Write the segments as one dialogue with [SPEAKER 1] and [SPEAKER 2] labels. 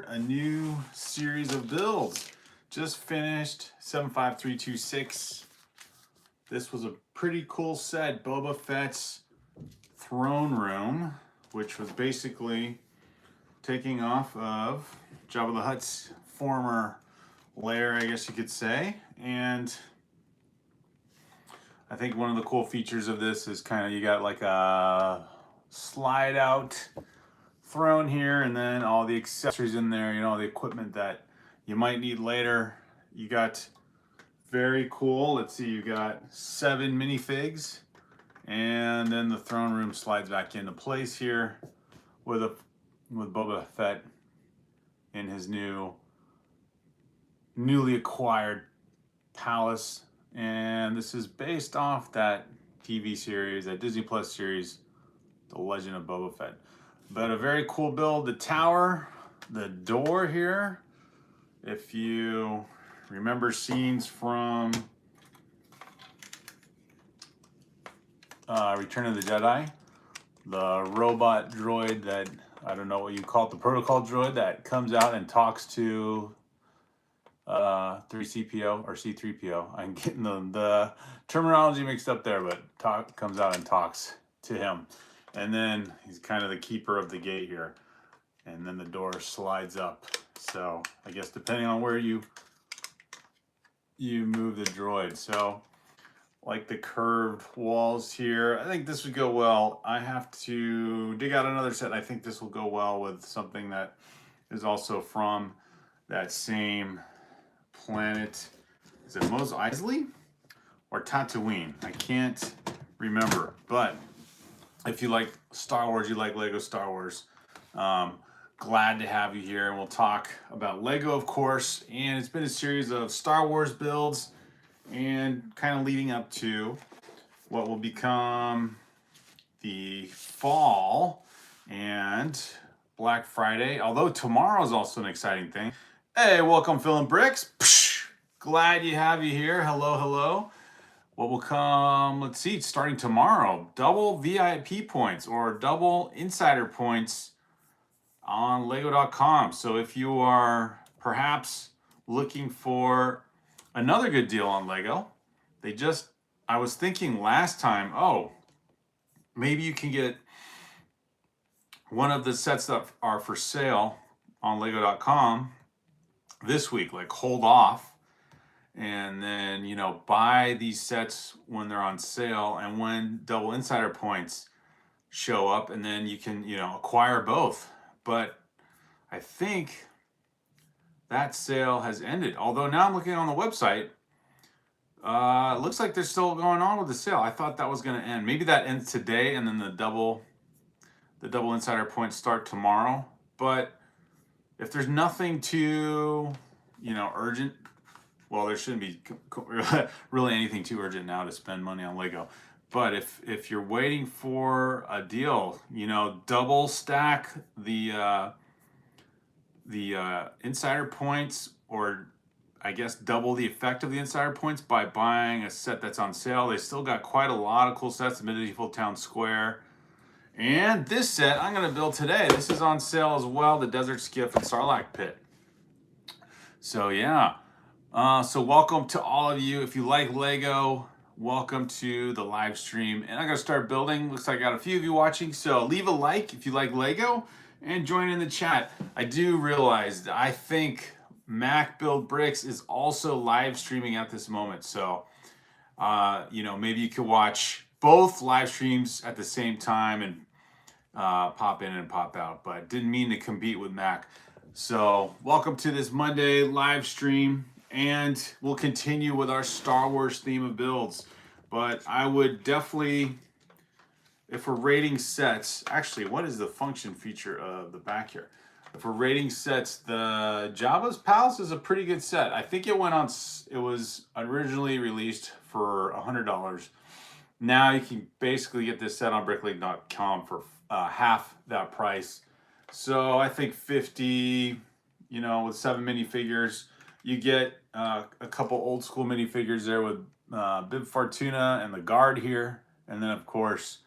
[SPEAKER 1] a new series of builds. Just finished 75326. This was a pretty cool set, Boba Fett's throne room, which was basically taking off of Jabba the Hutt's former lair, I guess you could say. And I think one of the cool features of this is kind of you got like a slide out throne here, and then all the accessories in there, you know, the equipment that you might need later. You got very cool, let's see, you got 7 minifigs, and then the throne room slides back into place here with Boba Fett in his newly acquired palace. And this is based off that TV series, that Disney Plus series, The Legend of Boba Fett. But a very cool build. The tower, the door here, if you remember scenes from Return of the Jedi, the robot droid that, I don't know what you call it, the protocol droid that comes out and talks to 3CPO or C3PO. I'm getting the terminology mixed up there, but comes out and talks to him. And then he's kind of the keeper of the gate here. And then the door slides up. So I guess depending on where you move the droid. So like the curved walls here, I think this would go well. I have to dig out another set. I think this will go well with something that is also from that same planet. Is it Mos Eisley or Tatooine? I can't remember. But if you like Star Wars, you like Lego Star Wars, glad to have you here. And we'll talk about Lego, of course. And it's been a series of Star Wars builds and kind of leading up to what will become the fall and Black Friday. Although tomorrow is also an exciting thing. Hey, welcome, Phil and Bricks. Psh, glad you have you here. Hello, hello. What will come, let's see, starting tomorrow, double VIP points or double insider points on Lego.com. So if you are perhaps looking for another good deal on Lego, I was thinking last time, oh, maybe you can get one of the sets that are for sale on Lego.com this week, like hold off. And then, you know, buy these sets when they're on sale and when double insider points show up, and then you can, you know, acquire both. But I think that sale has ended. Although now I'm looking on the website, it looks like they're still going on with the sale. I thought that was going to end. Maybe that ends today, and then the double insider points start tomorrow. But if there's nothing too, you know, urgent, well, there shouldn't be really anything too urgent now to spend money on Lego. But if you're waiting for a deal, you know, double stack the insider points, or I guess double the effect of the insider points by buying a set that's on sale. They still got quite a lot of cool sets, the Medieval Town Square. And this set I'm going to build today. This is on sale as well, the Desert Skiff and Sarlac Pitt. So yeah. So welcome to all of you. If you like Lego, welcome to the live stream. And I'm going to start building. Looks like I got a few of you watching. So leave a like if you like Lego and join in the chat. I do realize that I think Mac Build Bricks is also live streaming at this moment. So, you know, maybe you could watch both live streams at the same time and pop in and pop out. But didn't mean to compete with Mac. So welcome to this Monday live stream. And we'll continue with our Star Wars theme of builds. But I would definitely, if we're rating sets, actually, what is the function feature of the back here? If we're rating sets, the Jabba's Palace is a pretty good set. I think it was originally released for $100. Now you can basically get this set on bricklink.com for half that price. So I think 50, you know, with 7 minifigures. You get a couple old school minifigures there with Bib Fortuna and the guard here. And then, of course,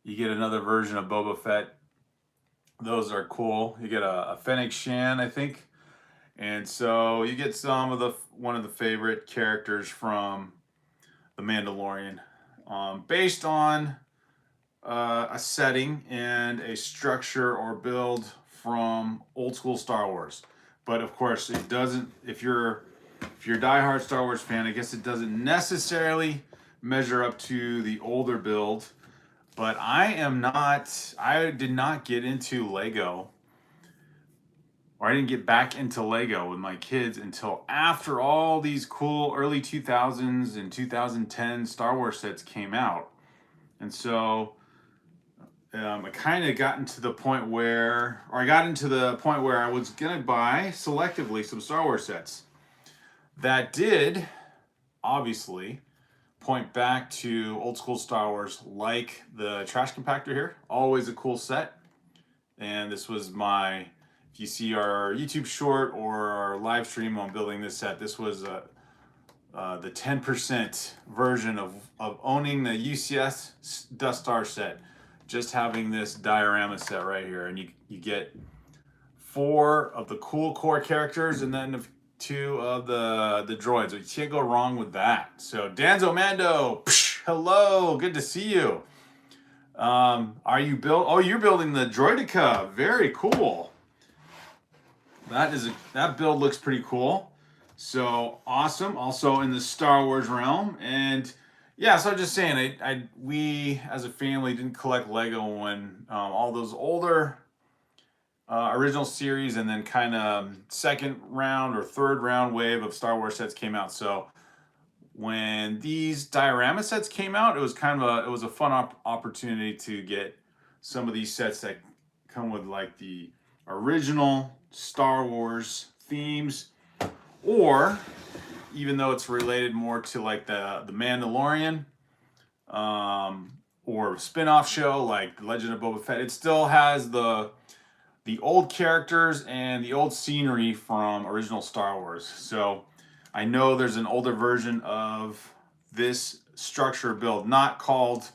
[SPEAKER 1] you get another version of Boba Fett Those are cool. You get a Fennec Shan, I think. And so you get some of one of the favorite characters from The Mandalorian, based on a setting and a structure or build from old school Star Wars. But of course, it doesn't. If you're a diehard Star Wars fan, I guess it doesn't necessarily measure up to the older build. But I am not. I did not get into Lego, or I didn't get back into Lego with my kids until after all these cool early 2000s and 2010 Star Wars sets came out. And so I kind of got into the point where, or I got into the point where I was going to buy selectively some Star Wars sets. That did, obviously, point back to old school Star Wars, like the trash compactor here. Always a cool set. And this was my, if you see our YouTube short or our live stream on building this set, this was the 10% version of owning the UCS Death Star set. Just having this diorama set right here, and you get 4 of the cool core characters and then 2 of the droids. You can't go wrong with that. So Danzo Mando, psh, hello, good to see you. Are you you're building the Droideka. Very cool. That build looks pretty cool. So awesome. Also in the Star Wars realm. And yeah, so I'm just saying, we as a family didn't collect Lego when all those older original series and then kind of second round or third round wave of Star Wars sets came out. So when these diorama sets came out, it was a fun opportunity to get some of these sets that come with like the original Star Wars themes, or even though it's related more to like the Mandalorian, or spin-off show like The Legend of Boba Fett, it still has the old characters and the old scenery from original Star Wars. So I know there's an older version of this structure build, not called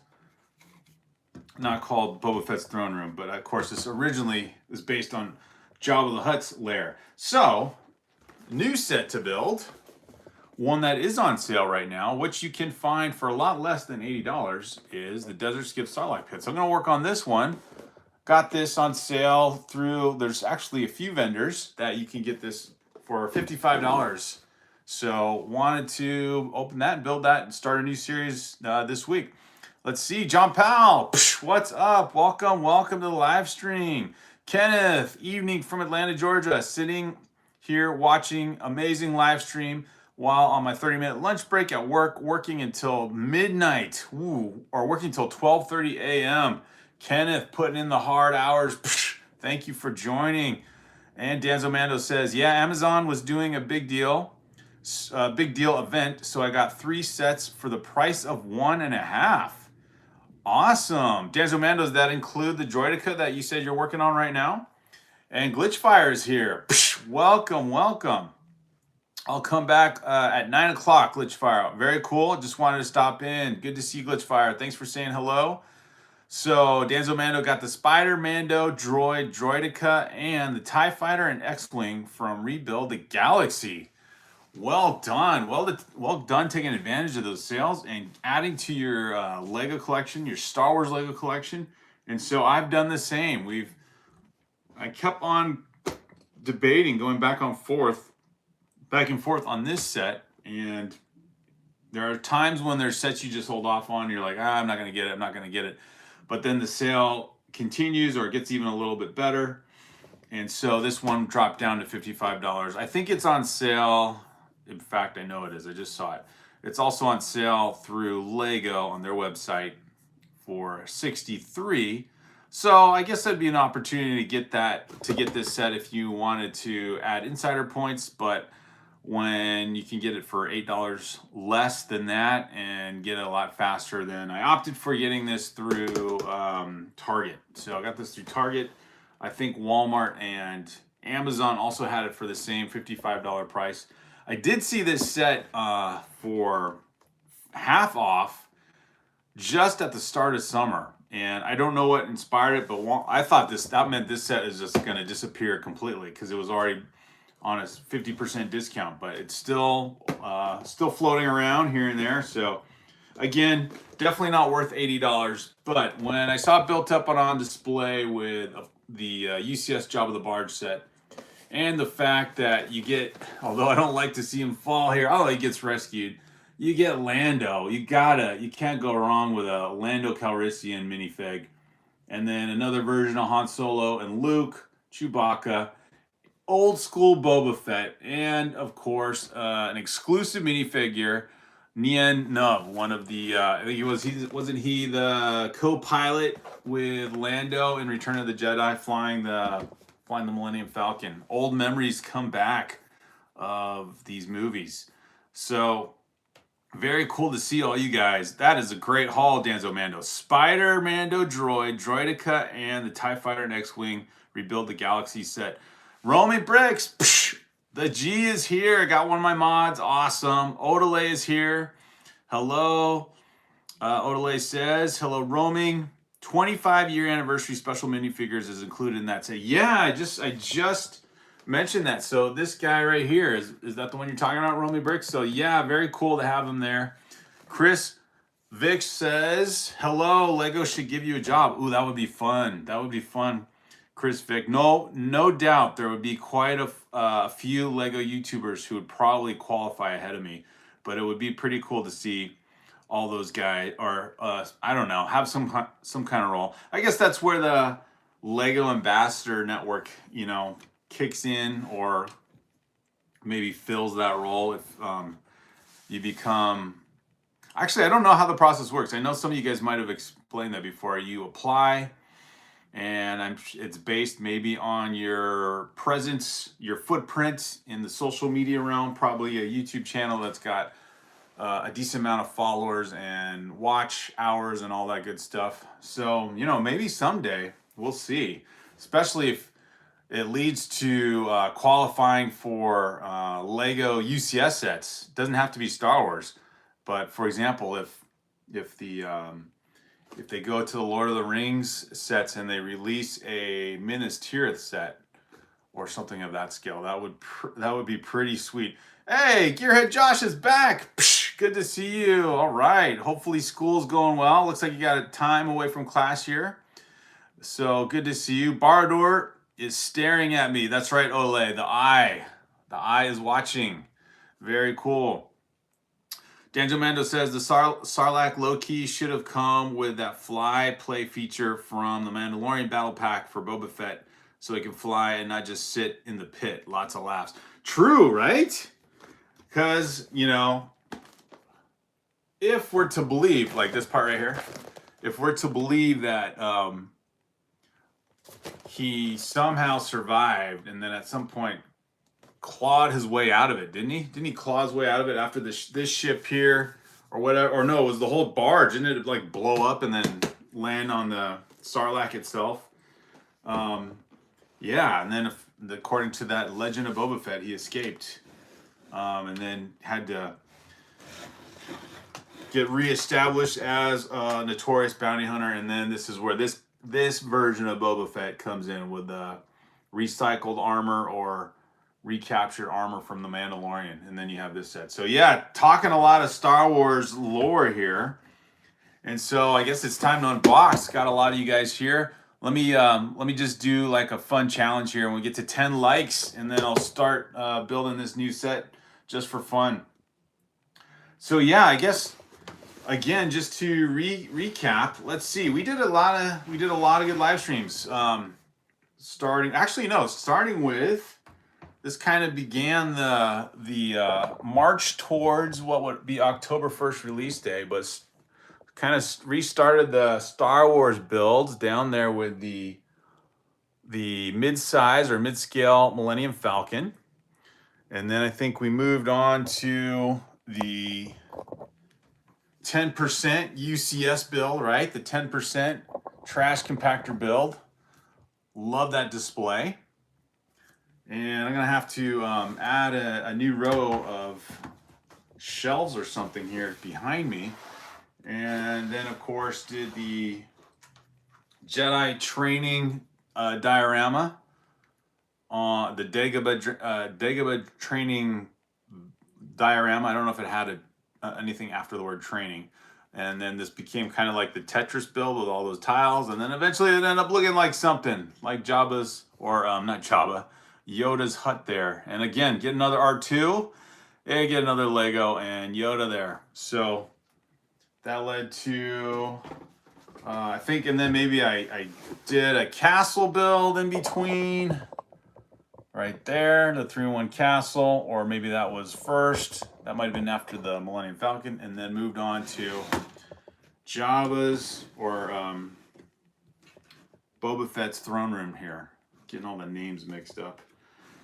[SPEAKER 1] Boba Fett's throne room, but of course this originally is based on Jabba the Hutt's lair. So, new set to build, one that is on sale right now, which you can find for a lot less than $80, is the Desert Skiff Sarlac Pit. So I'm going to work on this one. Got this on sale through, there's actually a few vendors that you can get this for $55. So wanted to open that and build that and start a new series this week. Let's see, John Powell, what's up? Welcome to the live stream. Kenneth, evening from Atlanta, Georgia, sitting here watching amazing live stream while on my 30-minute lunch break at work, working until midnight, or working until 12:30 a.m. Kenneth putting in the hard hours. Thank you for joining. And Danzo Mando says, yeah, Amazon was doing a big deal event, so I got 3 sets for the price of 1.5. Awesome. Danzo Mando, does that include the Droideka that you said you're working on right now? And Glitchfire is here. Welcome. I'll come back at 9 o'clock, Glitchfire. Very cool. Just wanted to stop in. Good to see you, Glitchfire. Thanks for saying hello. So Danzo Mando got the Spider Mando Droideka and the TIE Fighter and X-Wing from Rebuild the Galaxy. Well done. Well done taking advantage of those sales and adding to your Lego collection, your Star Wars Lego collection. And so I've done the same. I kept on debating, going back and forth on this set. And there are times when there's sets you just hold off on. You're like, I'm not going to get it. But then the sale continues or it gets even a little bit better. And so this one dropped down to $55. I think it's on sale. In fact, I know it is. I just saw it. It's also on sale through Lego on their website for $63. So I guess that'd be an opportunity to get this set if you wanted to add insider points, but when you can get it for $8 less than that and get it a lot faster, then I opted for getting this through Target. So I got this through Target. I think Walmart and Amazon also had it for the same $55 price. I did see this set for half off just at the start of summer. And I don't know what inspired it, but I thought that meant this set is just going to disappear completely because it was already on a 50% discount, but it's still floating around here and there. So again, definitely not worth $80. But when I saw it built up on display with the UCS Job of the Barge set, and the fact that you get, although I don't like to see him fall here, oh, he gets rescued. You get Lando. You can't go wrong with a Lando Calrissian minifig. And then another version of Han Solo and Luke, Chewbacca, old school Boba Fett, and of course an exclusive minifigure, Nien Nunb, one of the I think wasn't he the co-pilot with Lando in Return of the Jedi, flying the Millennium Falcon. Old memories come back of these movies. So very cool to see all you guys. That is a great haul, Danzo Mando. Spider Mando droid, Droidica, and the TIE Fighter and X-Wing Rebuild the Galaxy set. Roman Bricks, psh, the G is here. I got one of my mods. Awesome. Odelay is here. Hello. Odelay says, hello, roaming. 25-year anniversary special minifigures is included in that set. Yeah, I just mentioned that. So this guy right here, is that the one you're talking about, Romy Bricks? So yeah, very cool to have him there. Chris Vic says, hello, Lego should give you a job. Ooh, that would be fun. That would be fun. Chris Vic, no doubt there would be quite a few Lego YouTubers who would probably qualify ahead of me, but it would be pretty cool to see all those guys, or I don't know, have some kind of role. I guess that's where the Lego Ambassador Network, kicks in, or maybe fills that role if you become. Actually, I don't know how the process works. I know some of you guys might have explained that before. You apply, and it's based maybe on your presence, your footprint in the social media realm, probably a YouTube channel that's got a decent amount of followers and watch hours and all that good stuff. So, maybe someday, we'll see, especially if it leads to qualifying for Lego UCS sets. Doesn't have to be Star Wars, but for example, if they go to the Lord of the Rings sets and they release a Minas Tirith set or something of that scale, that would be pretty sweet. Hey, Gearhead Josh is back. Psh, good to see you. All right. Hopefully school's going well. Looks like you got a time away from class here. So good to see you. Bardor is staring at me. That's right, Ole. The eye is watching. Very cool. Danjo Mando says the Sarlac low-key should have come with that fly play feature from the Mandalorian Battle Pack for Boba Fett, so he can fly and not just sit in the pit. Lots of laughs. True, right? Because, if we're to believe, like this part right here, if we're to believe that he somehow survived and then at some point clawed his way out of it, didn't he? Didn't he claw his way out of it after this ship here or whatever? Or no, it was the whole barge. Didn't it like blow up and then land on the Sarlacc itself? Yeah, and then according to that Legend of Boba Fett, he escaped. And then had to get reestablished as a notorious bounty hunter. And then this is where this version of Boba Fett comes in with the recycled armor or recaptured armor from the Mandalorian. And then you have this set. So yeah, talking a lot of Star Wars lore here. And so I guess it's time to unbox. Got a lot of you guys here. Let me just do like a fun challenge here, and we get to 10 likes, and then I'll start building this new set just for fun. So yeah, I guess again, just to recap, let's see. We did a lot of good live streams. Starting with this kind of began the march towards what would be October 1st release day, but kind of restarted the Star Wars builds down there with the mid-size or mid-scale Millennium Falcon. And then I think we moved on to the 10% UCS build, right? The 10% trash compactor build. Love that display. And I'm gonna have to add a new row of shelves or something here behind me. And then of course did the Jedi training diorama on the Dagobah training diorama. I don't know if it had anything after the word training. And then this became kind of like the Tetris build with all those tiles. And then eventually it ended up looking like something like Jabba's, or not Jabba, Yoda's hut there. And again, get another R2 and get another Lego and Yoda there. So that led to, I think, and then maybe I did a castle build in between. Right there, the 3-in-1 castle, or maybe that was first. That might have been after the Millennium Falcon, and then moved on to Jabba's or Boba Fett's throne room here. Getting all the names mixed up.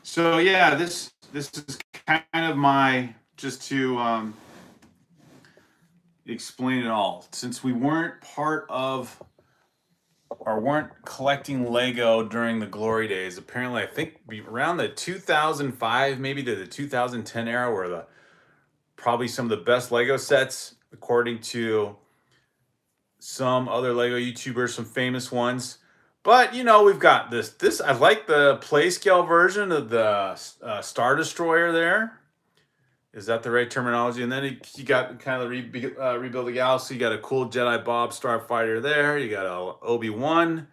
[SPEAKER 1] So yeah, this is kind of my, just to explain it all. Since we weren't part of, or weren't collecting Lego during the glory days, apparently I think around the 2005 maybe to the 2010 era were the probably some of the best Lego sets according to some other Lego YouTubers, some famous ones. But you know, we've got this I like the play scale version of the Star Destroyer there. Is that the right terminology? And then you got kind of the Rebuild the Galaxy. You got a cool Jedi Bob Starfighter there. You got a Obi-Wan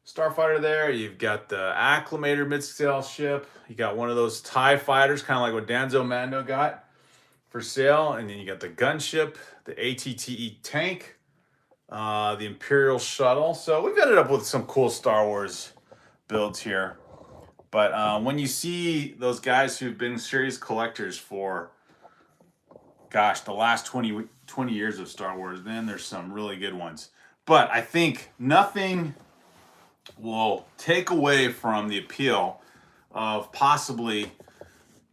[SPEAKER 1] Starfighter there. You've got the Acclamator mid-scale ship. You got one of those TIE fighters, kind of like what Danzo Mando got for sale. And then you got the gunship, the ATTE tank, the Imperial shuttle. So we've ended up with some cool Star Wars builds here. But when you see those guys who've been serious collectors for, gosh, the last 20 years of Star Wars, then there's some really good ones. But I think nothing will take away from the appeal of possibly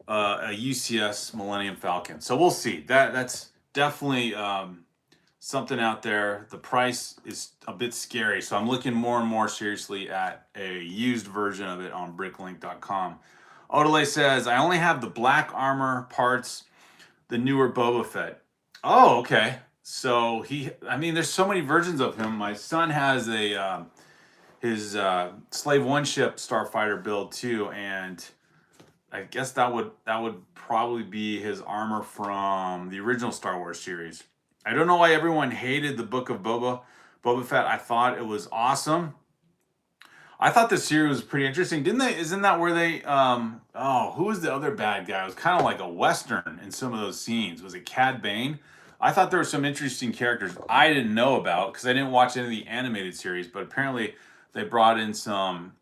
[SPEAKER 1] a UCS Millennium Falcon. So we'll see. That's definitely something out there. The price is a bit scary, so I'm looking more and more seriously at a used version of it on bricklink.com. Odelay says, I only have the black armor parts, the newer Boba Fett. Oh, okay. So I mean, there's so many versions of him. My son has a his Slave One ship starfighter build too, and I guess that would probably be his armor from the original Star Wars series. I don't know why everyone hated the Book of Boba Fett. I thought it was awesome. I thought the series was pretty interesting. Didn't they? Isn't that where they? Who was the other bad guy? It was kind of like a western in some of those scenes. Was it Cad Bane? I thought there were some interesting characters I didn't know about because I didn't watch any of the animated series. But apparently, they brought in some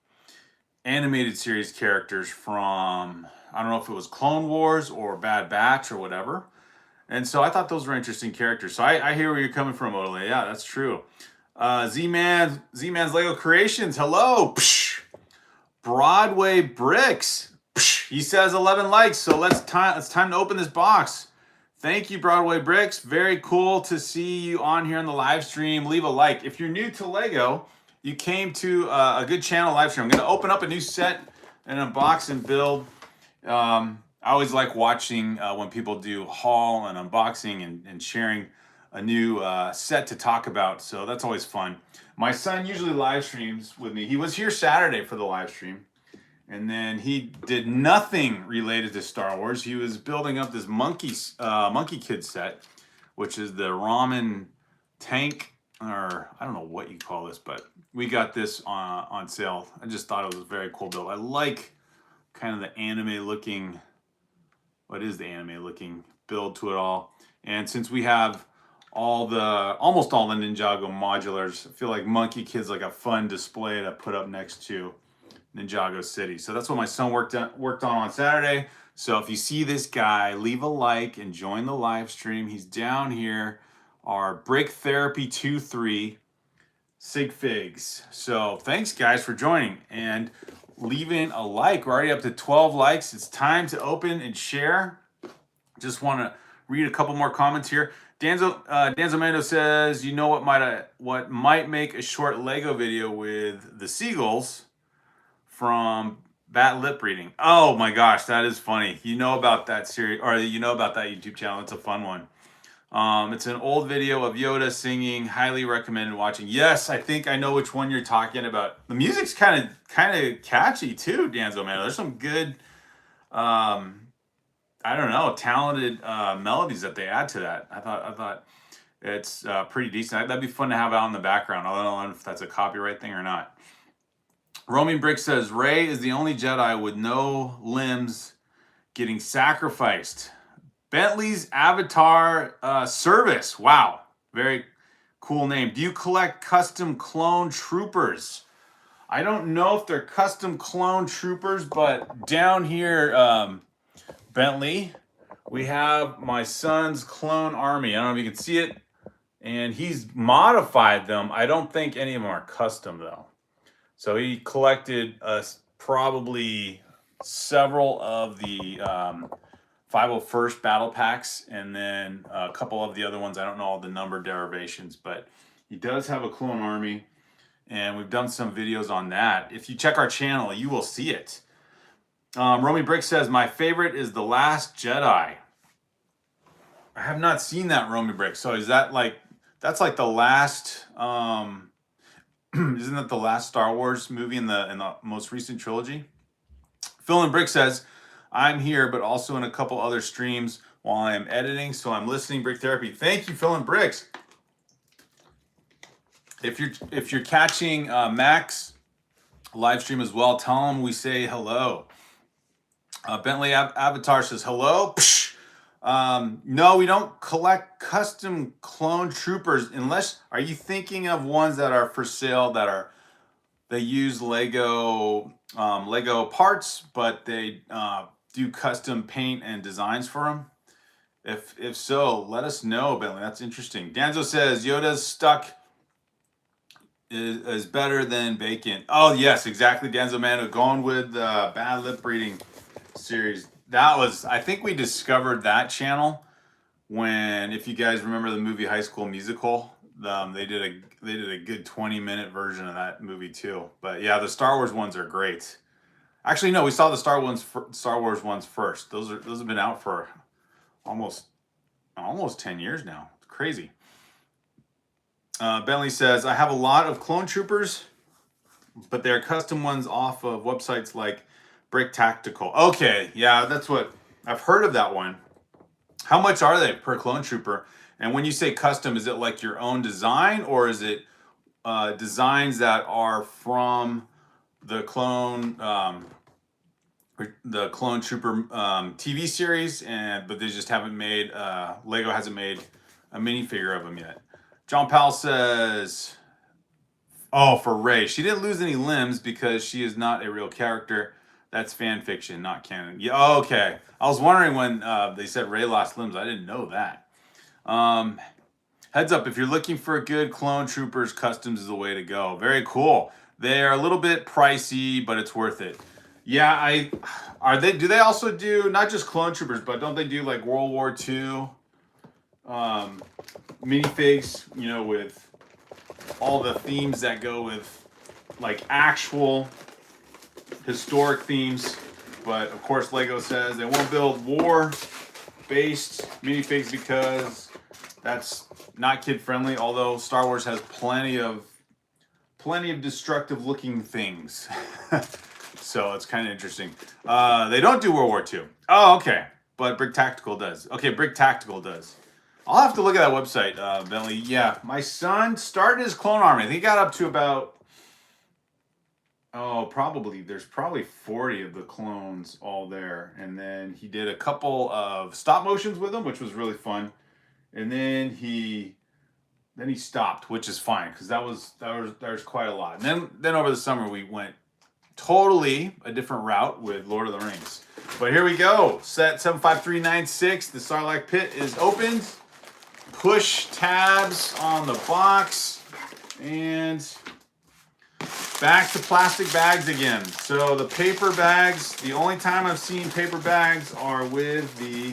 [SPEAKER 1] animated series characters from, I don't know if it was Clone Wars or Bad Batch or whatever. And so I thought those were interesting characters. So I hear where you're coming from, Ole. Yeah, that's true. Z-Man's Lego Creations. Hello. Psh. Broadway Bricks. Psh. He says 11 likes. So it's time to open this box. Thank you, Broadway Bricks. Very cool to see you on here on the live stream. Leave a like. If you're new to Lego, you came to a good channel live stream. I'm going to open up a new set and unbox and build. I always like watching when people do haul and unboxing and sharing a new set to talk about. So that's always fun. My son usually live streams with me. He was here Saturday for the live stream. And then he did nothing related to Star Wars. He was building up this Monkey Kid set, which is the ramen tank, or I don't know what you call this, but we got this on sale. I just thought it was a very cool build. I like kind of the anime looking, what is the anime looking build to it all. And since we have almost all the Ninjago modulars, I feel like Monkey Kid's like a fun display to put up next to Ninjago City. So that's what my son worked on Saturday. So if you see this guy, leave a like and join the live stream. He's down here, our Break Therapy 2-3 Sig Figs. So thanks guys for joining and leaving a like. We're already up to 12 likes. It's time to open and share. Just want to read a couple more comments here. Danzo Mando says, you know what might make a short Lego video with the seagulls from Bat Lip Reading. Oh my gosh, that is funny. You know about that series, or you know about that YouTube channel. It's a fun one. It's an old video of Yoda singing. Highly recommended watching. Yes, I think I know which one you're talking about. The music's kind of catchy too, Danzo man. There's some good, I don't know, talented melodies that they add to that. I thought it's pretty decent. That'd be fun to have out in the background. I don't know if that's a copyright thing or not. Roaming Brick says Rey is the only Jedi with no limbs getting sacrificed. Bentley's Avatar Service. Wow, very cool name. Do you collect custom clone troopers? I don't know if they're custom clone troopers, but down here, Bentley, we have my son's clone army. I don't know if you can see it, and he's modified them. I don't think any of them are custom though. So he collected probably several of the 501st battle packs, and then a couple of the other ones. I don't know all the number derivations, but he does have a clone army, and we've done some videos on that. If you check our channel, you will see it. Romy Brick says, my favorite is The Last Jedi. I have not seen that, Romy Brick. So is that like, that's like the last, isn't that the last Star Wars movie in the most recent trilogy? Phil and Brick says, I'm here, but also in a couple other streams while I am editing, so I'm listening. Brick Therapy. Thank you, Phil and Bricks. If you're catching Max live stream as well, tell him we say hello. Bentley Avatar says hello. No, we don't collect custom clone troopers unless. Are you thinking of ones that are for sale they use Lego parts, but they do custom paint and designs for them? If so, let us know, Bentley. That's interesting. Danzo says Yoda's stuck is better than bacon. Oh yes, exactly, Danzo man. Going with the bad lip reading series. That was, I think we discovered that channel when, if you guys remember the movie High School Musical, they did a good 20-minute version of that movie too. But yeah, the Star Wars ones are great. Actually, no, we saw the Star Wars ones first. Those have been out for almost 10 years now. It's crazy. Bentley says, I have a lot of clone troopers, but they're custom ones off of websites like Brick Tactical. Okay, yeah, that's what I've heard of that one. How much are they per clone trooper? And when you say custom, is it like your own design, or is it designs that are from the clone trooper TV series, but they just haven't made Lego hasn't made a minifigure of them yet? John Powell says, oh, for Rey, she didn't lose any limbs because she is not a real character. That's fan fiction, not canon. Yeah, okay. I was wondering when they said Rey lost limbs. I didn't know that. Heads up, if you're looking for a good clone troopers, customs is the way to go. Very cool. They are a little bit pricey, but it's worth it. Yeah, do they also do not just clone troopers, but don't they do like World War II minifigs, you know, with all the themes that go with like actual historic themes? But of course, Lego says they won't build war-based minifigs because that's not kid-friendly. Although Star Wars has plenty of destructive-looking things, so it's kind of interesting. They don't do World War II. Oh, okay, but Brick Tactical does. Okay, Brick Tactical does. I'll have to look at that website, Bentley. Yeah, my son started his clone army. I think he got up to about, there's probably 40 of the clones all there. And then he did a couple of stop motions with them, which was really fun. And then he stopped, which is fine, because that was quite a lot. And then over the summer we went totally a different route with Lord of the Rings. But here we go. Set 75396. The Sarlac pit is opened. Push tabs on the box, and back to plastic bags again. So the paper bags, the only time I've seen paper bags are with the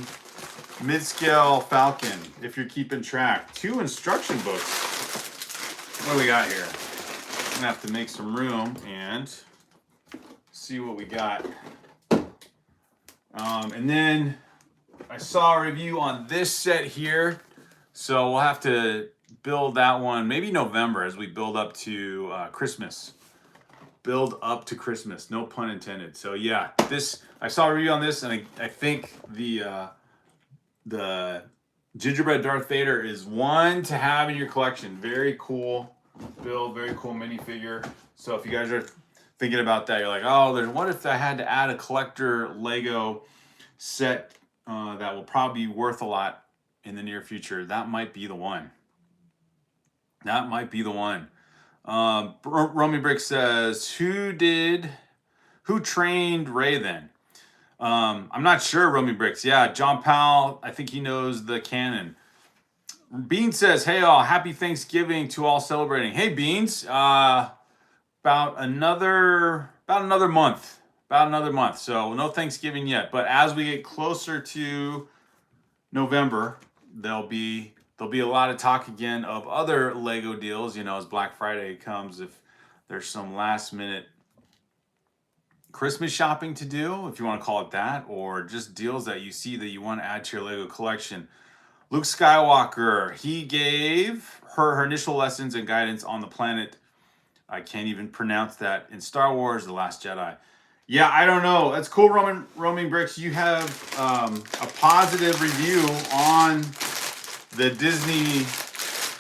[SPEAKER 1] mid-scale Falcon, if you're keeping track. 2 instruction books. What do we got here? I'm gonna have to make some room and see what we got. And then I saw a review on this set here. So we'll have to build that one maybe November as we build up to Christmas. Build up to Christmas, no pun intended. So yeah, this I saw a review on this, and I think the gingerbread Darth Vader is one to have in your collection. Very cool build, very cool minifigure. So if you guys are thinking about that, you're like, oh, what if I had to add a collector Lego set that will probably be worth a lot in the near future? That might be the one. That might be the one. Romy Brick says, who trained Ray then? I'm not sure, Romy Bricks. Yeah, John Powell, I think he knows the canon. Bean says, hey all, happy Thanksgiving to all celebrating. Hey Beans, about another month. About another month. So no Thanksgiving yet. But as we get closer to November, there'll be a lot of talk again of other Lego deals, you know, as Black Friday comes, if there's some last minute Christmas shopping to do, if you want to call it that, or just deals that you see that you want to add to your Lego collection. Luke Skywalker, he gave her initial lessons and guidance on the planet, I can't even pronounce that, in Star Wars The Last Jedi. Yeah, I don't know. That's cool, Roaming Bricks. You have a positive review on the Disney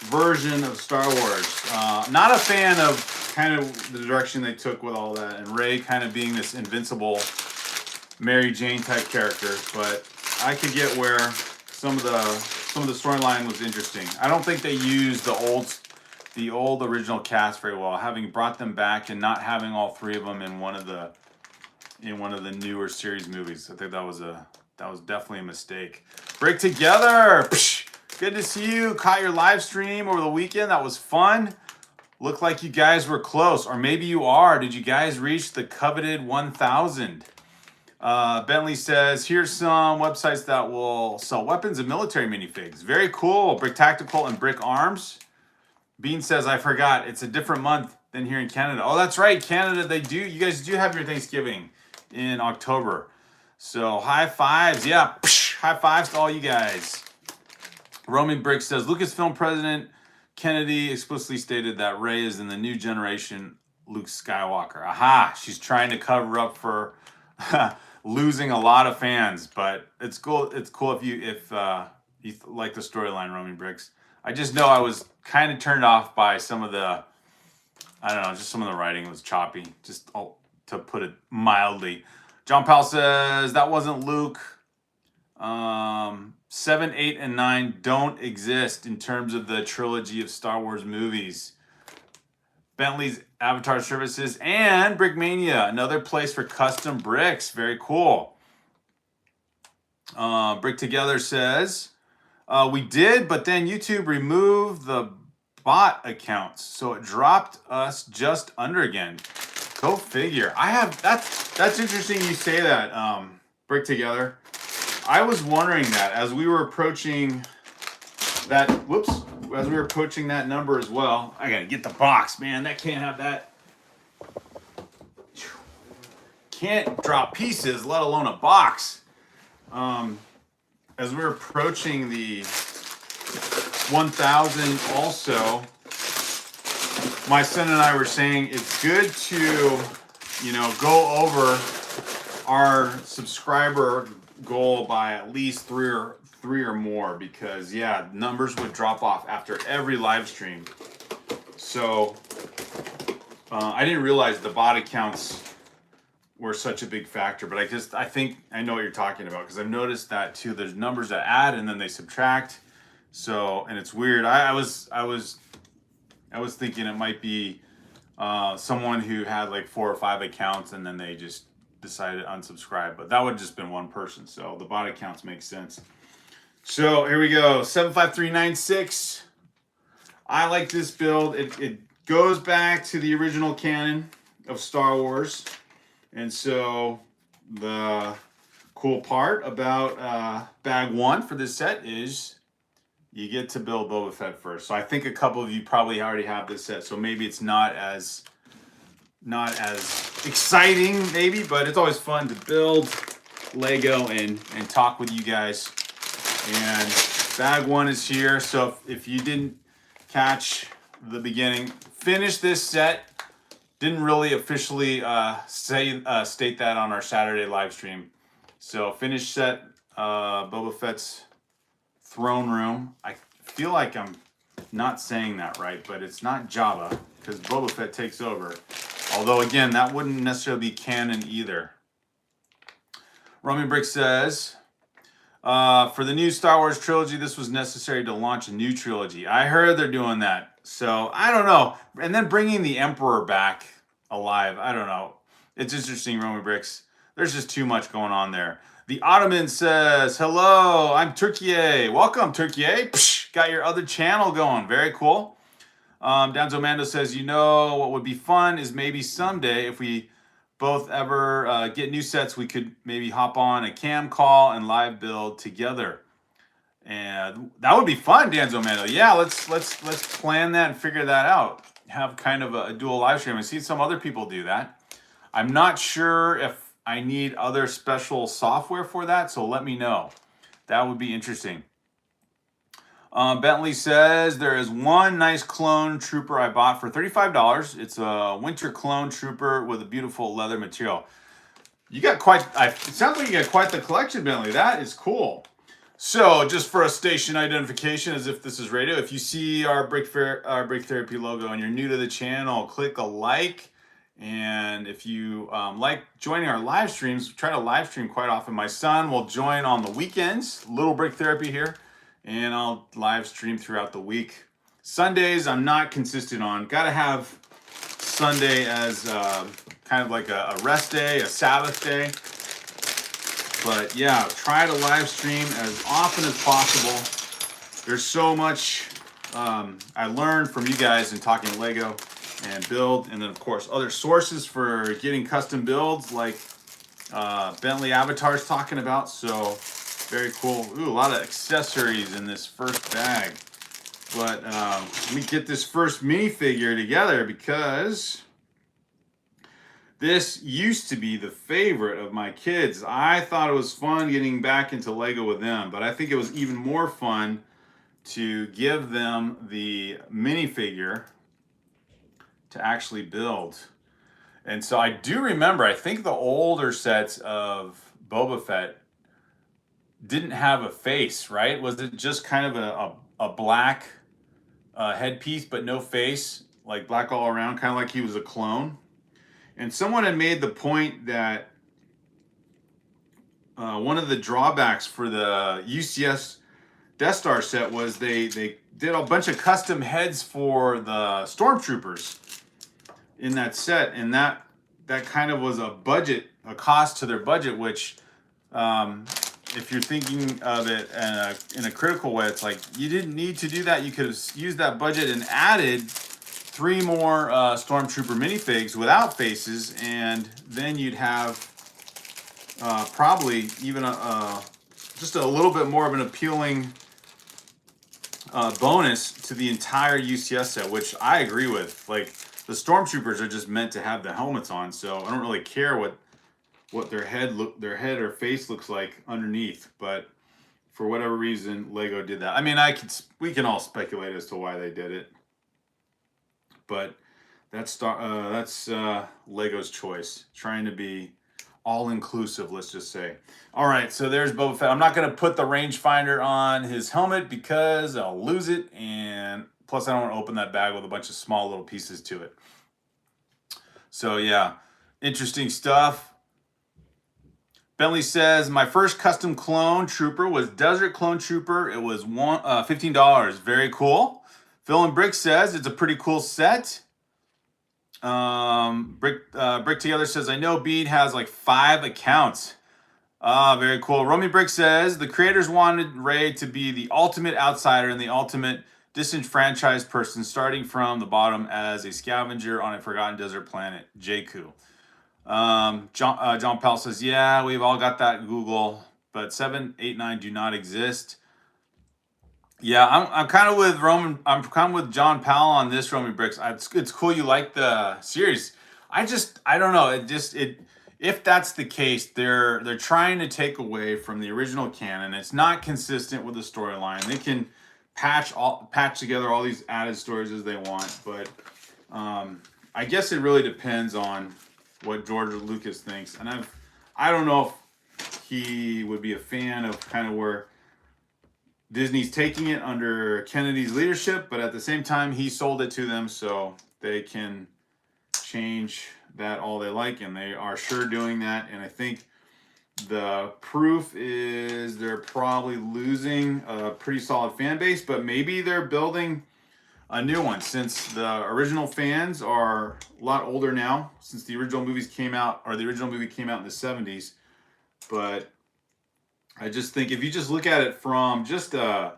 [SPEAKER 1] version of Star Wars. Not a fan of kind of the direction they took with all that, and Rey kind of being this invincible Mary Jane type character, but I could get where some of the storyline was interesting. I don't think they used the old original cast very well, having brought them back and not having all three of them in one of the newer series movies. I think that was definitely a mistake. Break Together. Psh, good to see you. Caught your live stream over the weekend. That was fun. Looked like you guys were close, or maybe you are. Did you guys reach the coveted 1,000? Bentley says, here's some websites that will sell weapons and military minifigs. Very cool. Brick Tactical and Brick Arms. Bean says, I forgot. It's a different month than here in Canada. Oh, that's right. Canada, you guys do have your Thanksgiving in October. So high fives. Yeah, psh, high fives to all you guys. Roman Brick says, Lucasfilm President Kennedy explicitly stated that Rey is in the new generation Luke Skywalker. Aha, she's trying to cover up for losing a lot of fans, but it's cool. It's cool if you like the storyline, Roman Bricks. I just know I was kind of turned off by some of the, I don't know, just some of the writing was choppy, just to put it mildly. John Powell says that wasn't Luke. 7, 8, and 9 don't exist in terms of the trilogy of Star Wars movies. Bentley's Avatar Services and Brickmania, another place for custom bricks. Very cool. Brick Together says, we did, but then YouTube removed the bot accounts, so it dropped us just under again. Go figure. That's interesting you say that, Brick Together. I was wondering that as we were approaching that, as we were approaching that number as well. I gotta get the box, man. That can't have that. Can't drop pieces, let alone a box. As we're approaching the 1,000 also, my son and I were saying it's good to, go over our subscriber goal by at least three or more, because numbers would drop off after every live stream. So I didn't realize the bot accounts were such a big factor, but I think I know what you're talking about, because I've noticed that too. There's numbers that add and then they subtract. So, and it's weird. I was thinking it might be someone who had like 4 or 5 accounts and then they just decided to unsubscribe, but that would have just been one person. So the bot accounts make sense. So here we go. 75396. I like this build. It goes back to the original canon of Star Wars. And so the cool part about bag 1 for this set is you get to build Boba Fett first. So I think a couple of you probably already have this set, so maybe it's not as exciting, maybe, but it's always fun to build Lego and talk with you guys. And Bag 1 is here. So if you didn't catch the beginning, finish this set. Didn't really officially state that on our Saturday live stream. So finished set Boba Fett's throne room. I feel like I'm not saying that right, but it's not Jabba because Boba Fett takes over. Although again, that wouldn't necessarily be canon either. Romy Brick says, for the new Star Wars trilogy, this was necessary to launch a new trilogy. I heard they're doing that. So I don't know. And then bringing the Emperor back alive. I don't know. It's interesting, Romy Bricks. There's just too much going on there. The Ottoman says, hello, I'm Turkey. Welcome, Turkey. Psh, got your other channel going. Very cool. Danzo Mando says, you know what would be fun is maybe someday if we both ever get new sets, we could maybe hop on a cam call and live build together. And that would be fun, Danzo Mando. Yeah, let's plan that and figure that out. Have kind of a dual live stream. I've seen some other people do that. I'm not sure if I need other special software for that, so let me know. That would be interesting. Bentley says, there is one nice clone trooper I bought for $35. It's a winter clone trooper with a beautiful leather material. You got quite, it sounds like you got quite the collection, Bentley. That is cool. So just for a station identification, as if this is radio, if you see our Brick Therapy logo and you're new to the channel, click a like. And if you like joining our live streams, we try to live stream quite often. My son will join on the weekends, Little Brick Therapy here, and I'll live stream throughout the week. Sundays, I'm not consistent on. Got to have Sunday as kind of like a rest day, a Sabbath day. But yeah, try to live stream as often as possible. There's so much I learned from you guys in talking Lego and build, and then of course other sources for getting custom builds like Bentley Avatar's talking about. So very cool. Ooh, a lot of accessories in this first bag. But let me get this first minifigure together because this used to be the favorite of my kids. I thought it was fun getting back into Lego with them, but I think it was even more fun to give them the minifigure to actually build. And so I do remember, I think the older sets of Boba Fett didn't have a face, right? Was it just kind of a black headpiece, but no face, like black all around, kind of like he was a clone? And someone had made the point that one of the drawbacks for the UCS Death Star set was they did a bunch of custom heads for the stormtroopers in that set, and that kind of was a cost to their budget, which if you're thinking of it in a critical way, it's like you didn't need to do that. You could have used that budget and added 3 more stormtrooper minifigs without faces, and then you'd have probably even just a little bit more of an appealing bonus to the entire UCS set, which I agree with. Like, the stormtroopers are just meant to have the helmets on, so I don't really care what their head or face looks like underneath. But for whatever reason, Lego did that. I mean, we can all speculate as to why they did it, but that's Lego's choice, trying to be all-inclusive, let's just say. All right, so there's Boba Fett. I'm not going to put the rangefinder on his helmet because I'll lose it, and plus I don't want to open that bag with a bunch of small little pieces to it. So yeah, interesting stuff. Bentley says, my first custom clone trooper was Desert Clone Trooper. It was $15. Very cool. Phil and Brick says, it's a pretty cool set. Brick Together says, I know Bead has like 5 accounts. Very cool. Romy Brick says, the creators wanted Rey to be the ultimate outsider and the ultimate disenfranchised person, starting from the bottom as a scavenger on a forgotten desert planet, Jakku. John Powell says, yeah, we've all got that Google, but 7, 8, 9 do not exist. Yeah, I'm kind of with I'm kind of with John Powell on this, Romy Bricks. It's cool you like the series. I don't know. if that's the case, they're trying to take away from the original canon. It's not consistent with the storyline. They can patch together all these added stories as they want, but I guess it really depends on what George Lucas thinks. And I don't know if he would be a fan of kind of where Disney's taking it under Kennedy's leadership, but at the same time, he sold it to them, so they can change that all they like, and they are sure doing that. And I think the proof is they're probably losing a pretty solid fan base, but maybe they're building a new one, since the original fans are a lot older now, since the original movies came out, or the original movie came out in the 70s. But I just think if you just look at it from just a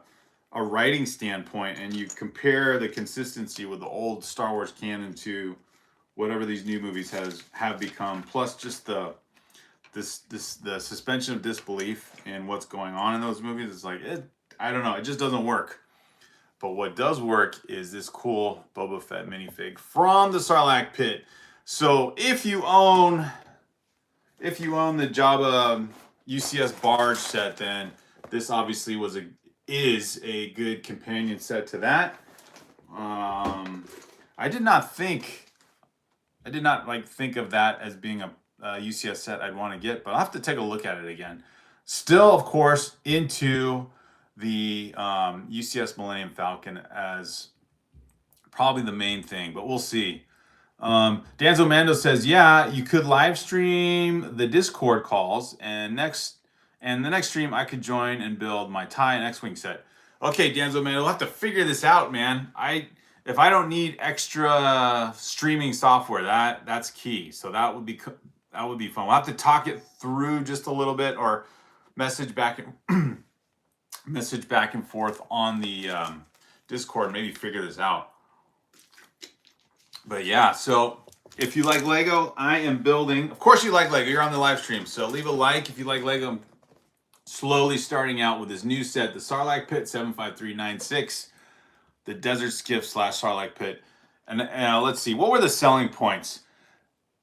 [SPEAKER 1] writing standpoint, and you compare the consistency with the old Star Wars canon to whatever these new movies have become, plus just the suspension of disbelief in what's going on in those movies, it's like, I don't know, it just doesn't work. But what does work is this cool Boba Fett minifig from the Sarlac Pit. So if you own the Jabba UCS barge set, then this obviously is a good companion set to that. I did not think of that as being a UCS set I'd want to get, but I'll have to take a look at it again. Still, of course, into the UCS Millennium Falcon as probably the main thing, but we'll see. Danzo Mando says, yeah, you could live stream the Discord calls, and the next stream I could join and build my TIE and X-Wing set. Okay, Danzo Mando, we'll have to figure this out, man. If I don't need extra streaming software, that's key. So that would be fun. We'll have to talk it through just a little bit, or message back and forth on the Discord, and maybe figure this out. But yeah, so if you like Lego, I am building. Of course, you like Lego. You're on the live stream, so leave a like if you like Lego. I'm slowly starting out with this new set, the Sarlac Pit 75396, the Desert Skiff / Sarlac Pit. And let's see, what were the selling points?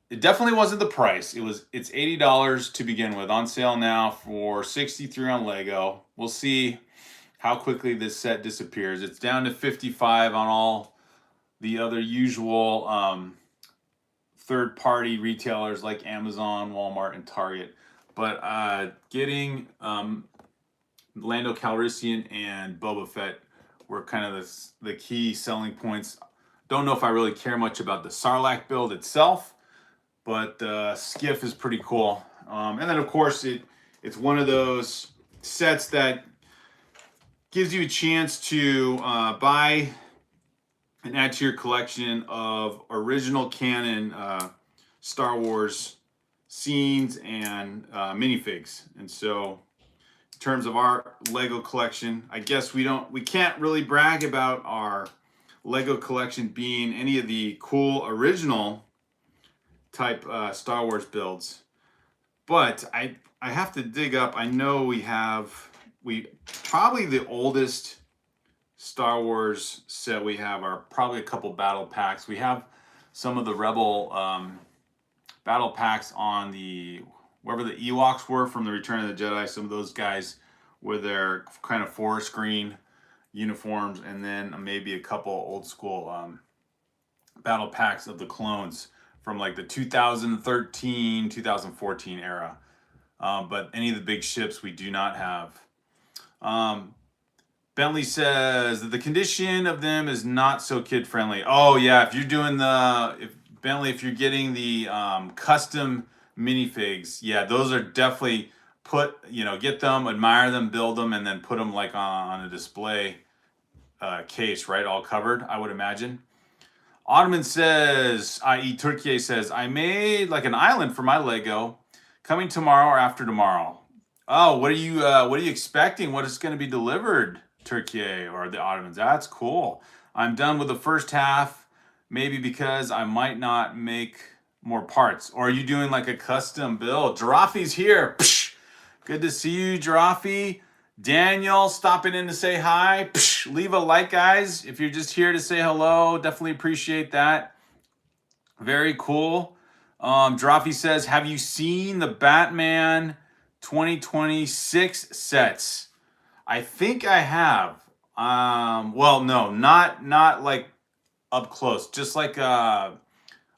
[SPEAKER 1] It definitely wasn't the price. It's $80 to begin with, on sale now for $63 on Lego. We'll see how quickly this set disappears. It's down to $55 on all the other usual third-party retailers like Amazon, Walmart, and Target. But getting Lando Calrissian and Boba Fett were kind of the key selling points. Don't know if I really care much about the Sarlacc build itself, but Skiff is pretty cool. And then, of course, it's one of those sets that gives you a chance to buy and add to your collection of original canon Star Wars scenes and minifigs. And so in terms of our Lego collection, I guess we can't really brag about our Lego collection being any of the cool original type Star Wars builds. But I have to dig up. I know we probably the oldest Star Wars set we have are probably a couple battle packs. We have some of the Rebel battle packs on wherever the Ewoks were from the Return of the Jedi. Some of those guys with their kind of forest green uniforms, and then maybe a couple old school battle packs of the clones from like the 2013, 2014 era. But any of the big ships we do not have. Bentley says that the condition of them is not so kid friendly. Oh yeah, if you're doing if you're getting the custom minifigs, yeah, those are definitely get them, admire them, build them, and then put them like on a display case, right? All covered, I would imagine. Ottoman says, i.e. Turkey says, I made like an island for my Lego, coming tomorrow or after tomorrow. Oh, what are you expecting? What is going to be delivered, Turkey or the Ottomans? That's cool. I'm done with the first half, maybe because I might not make more parts. Or are you doing like a custom build? Jirafi's here. Psh, good to see you, Jirafi. Daniel stopping in to say hi. Psh, leave a like, guys, if you're just here to say hello. Definitely appreciate that. Very cool. Drophy says, have you seen the Batman 2026 sets? I think I have. Well, no, not like up close, just like a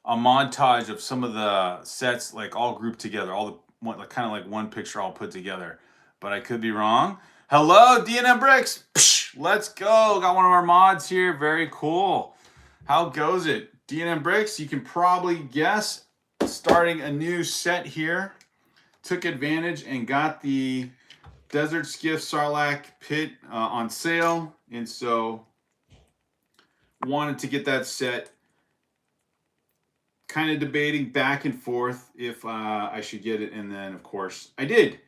[SPEAKER 1] montage of some of the sets, like all grouped together, all the one, like, kind of like one picture all put together. But I could be wrong. Hello, D&M Bricks. Psh, let's go. Got one of our mods here. Very cool. How goes it? D&M Bricks, you can probably guess, starting a new set here. Took advantage and got the Desert Skiff Sarlac Pitt on sale. And so wanted to get that set. Kind of debating back and forth if I should get it. And then, of course, I did.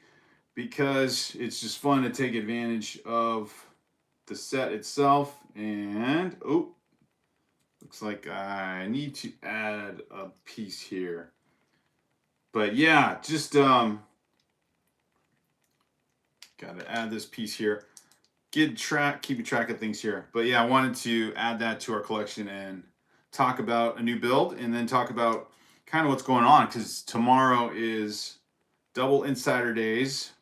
[SPEAKER 1] Because it's just fun to take advantage of the set itself. And, oh, looks like I need to add a piece here. But yeah, just got to add this piece here. Keeping track of things here. But yeah, I wanted to add that to our collection and talk about a new build, and then talk about kind of what's going on, because tomorrow is double insider days,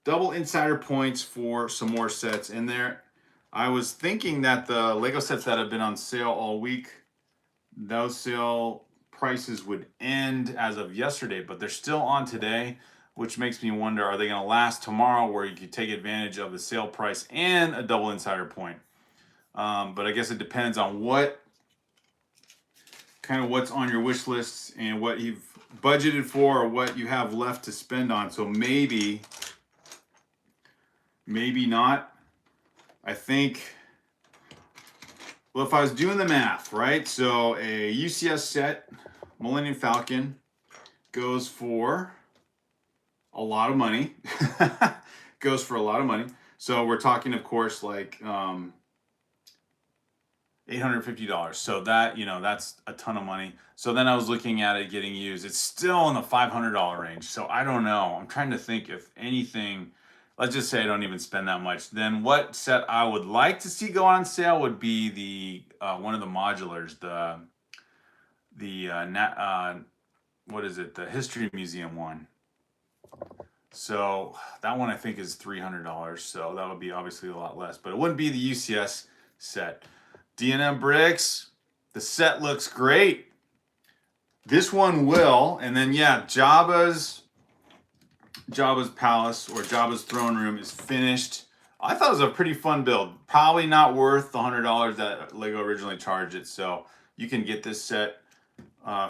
[SPEAKER 1] double insider points for some more sets in there. I was thinking that the Lego sets that have been on sale all week, those sale prices would end as of yesterday, but they're still on today, which makes me wonder, are they going to last tomorrow, where you could take advantage of the sale price and a double insider point? But I guess it depends on what's on your wish lists and what you've budgeted for, or what you have left to spend on. So maybe not. I think, well, if I was doing the math, right? So a UCS set, Millennium Falcon, goes for a lot of money. Goes for a lot of money. So we're talking, of course, like $850. So that, that's a ton of money. So then I was looking at it getting used. It's still in the $500 range. So I don't know. I'm trying to think if anything, let's just say I don't even spend that much. Then what set I would like to see go on sale would be the one of the modulars, what is it? The History Museum one. So that one I think is $300. So that would be obviously a lot less, but it wouldn't be the UCS set. D&M Bricks, the set looks great. This one will, and then yeah, Jabba's palace, or Jabba's throne room, is finished. I thought it was a pretty fun build. Probably not worth the $100 that Lego originally charged it. So you can get this set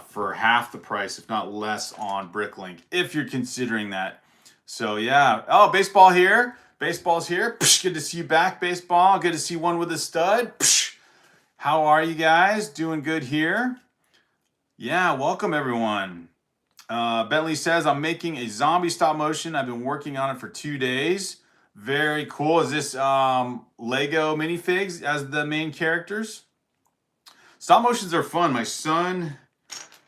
[SPEAKER 1] for half the price, if not less, on Bricklink, if you're considering that. So yeah. Oh, baseball here. Baseball's here. Psh, good to see you back, baseball. Good to see one with a stud. Psh. How are you guys? Doing good here? Yeah, welcome everyone. Bentley says, I'm making a zombie stop motion. I've been working on it for 2 days. Very cool. Is this Lego minifigs as the main characters? Stop motions are fun. My son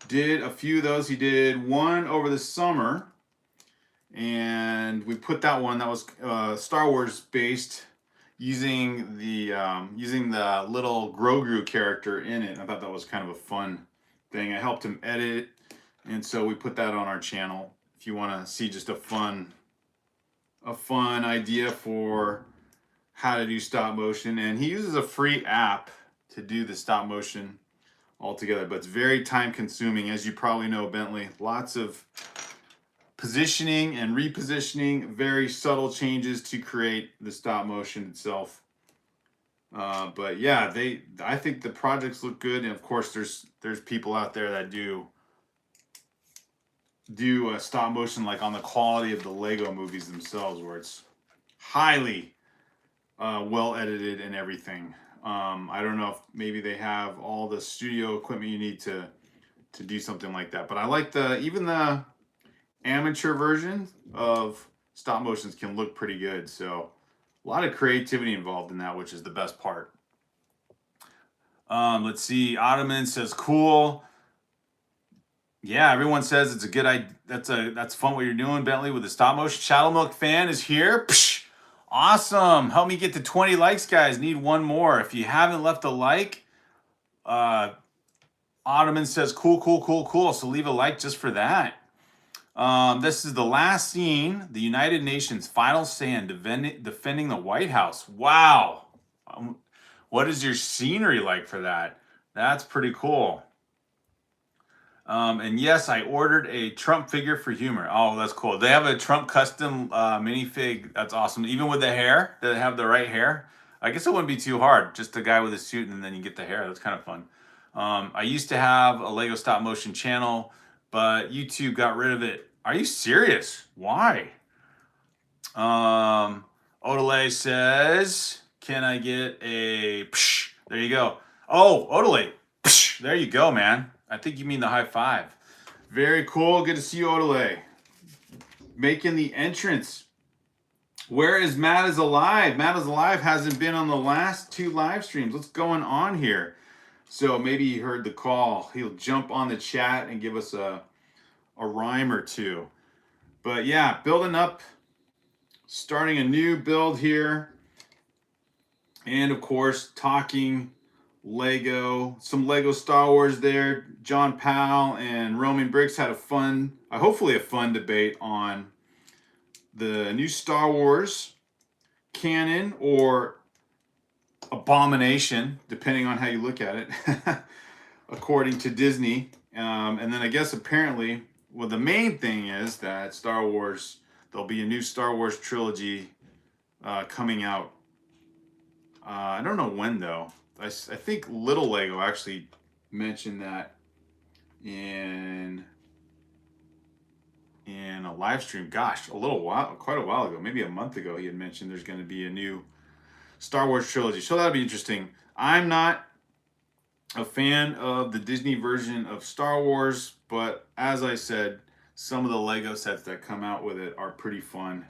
[SPEAKER 1] did a few of those. He did one over the summer, and we put that one, that was Star Wars based, using the little Grogu character in it. I thought that was kind of a fun thing. I helped him edit, and so we put that on our channel. If you want to see just a fun idea for how to do stop motion, and he uses a free app to do the stop motion altogether, but it's very time consuming, as you probably know, Bentley. Lots of positioning and repositioning, very subtle changes to create the stop motion itself. But yeah, I think the projects look good, and of course there's people out there that do stop motion, like on the quality of the Lego movies themselves, where it's highly well edited and everything. I don't know if maybe they have all the studio equipment you need to do something like that, but I like even the amateur version of stop motions can look pretty good. So a lot of creativity involved in that, which is the best part. Let's see. Ottoman says cool. Yeah, everyone says it's a good idea. That's fun what you're doing, Bentley, with the stop motion. Shadow Milk fan is here. Psh, awesome. Help me get to 20 likes, guys. Need one more. If you haven't left a like, Ottoman says, cool, cool, cool, cool. So leave a like just for that. This is the last scene, the United Nations final stand defending the White House. Wow. What is your scenery like for that? That's pretty cool. And yes, I ordered a Trump figure for humor. Oh, that's cool. They have a Trump custom minifig. That's awesome. Even with the hair, they have the right hair. I guess it wouldn't be too hard. Just a guy with a suit and then you get the hair. That's kind of fun. I used to have a Lego stop motion channel, but YouTube got rid of it. Are you serious? Why? Odelay says, can I get a psh? There you go. Oh, Odelay. Psh, there you go, man. I think you mean the high five. Very cool. Good to see you, Odelay. Making the entrance. Where is Matt is Alive? Matt is Alive hasn't been on the last 2 live streams. What's going on here? So maybe he heard the call. He'll jump on the chat and give us a rhyme or two. But yeah, building up, starting a new build here. And of course, talking Lego, some Lego Star Wars there. John Powell and Roman Briggs had hopefully a fun debate on the new Star Wars canon or abomination, depending on how you look at it, according to Disney. And then I guess apparently, well, the main thing is that Star Wars, there'll be a new Star Wars trilogy coming out. I don't know when though. I think Little Lego actually mentioned that in a live stream. Gosh, quite a while ago, maybe a month ago, he had mentioned there's going to be a new Star Wars trilogy. So that'll be interesting. I'm not a fan of the Disney version of Star Wars, but as I said, some of the Lego sets that come out with it are pretty fun.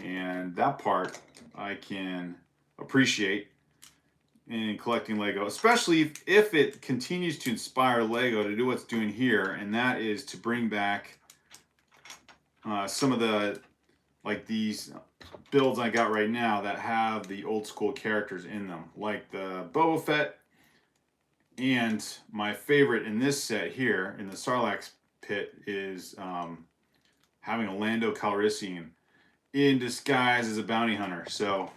[SPEAKER 1] And that part I can appreciate in collecting Lego, especially if it continues to inspire Lego to do what's doing here, and that is to bring back some of the, like these builds I got right now that have the old school characters in them, like the Boba Fett, and my favorite in this set here in the Sarlac pit is having a Lando Calrissian in disguise as a bounty hunter. So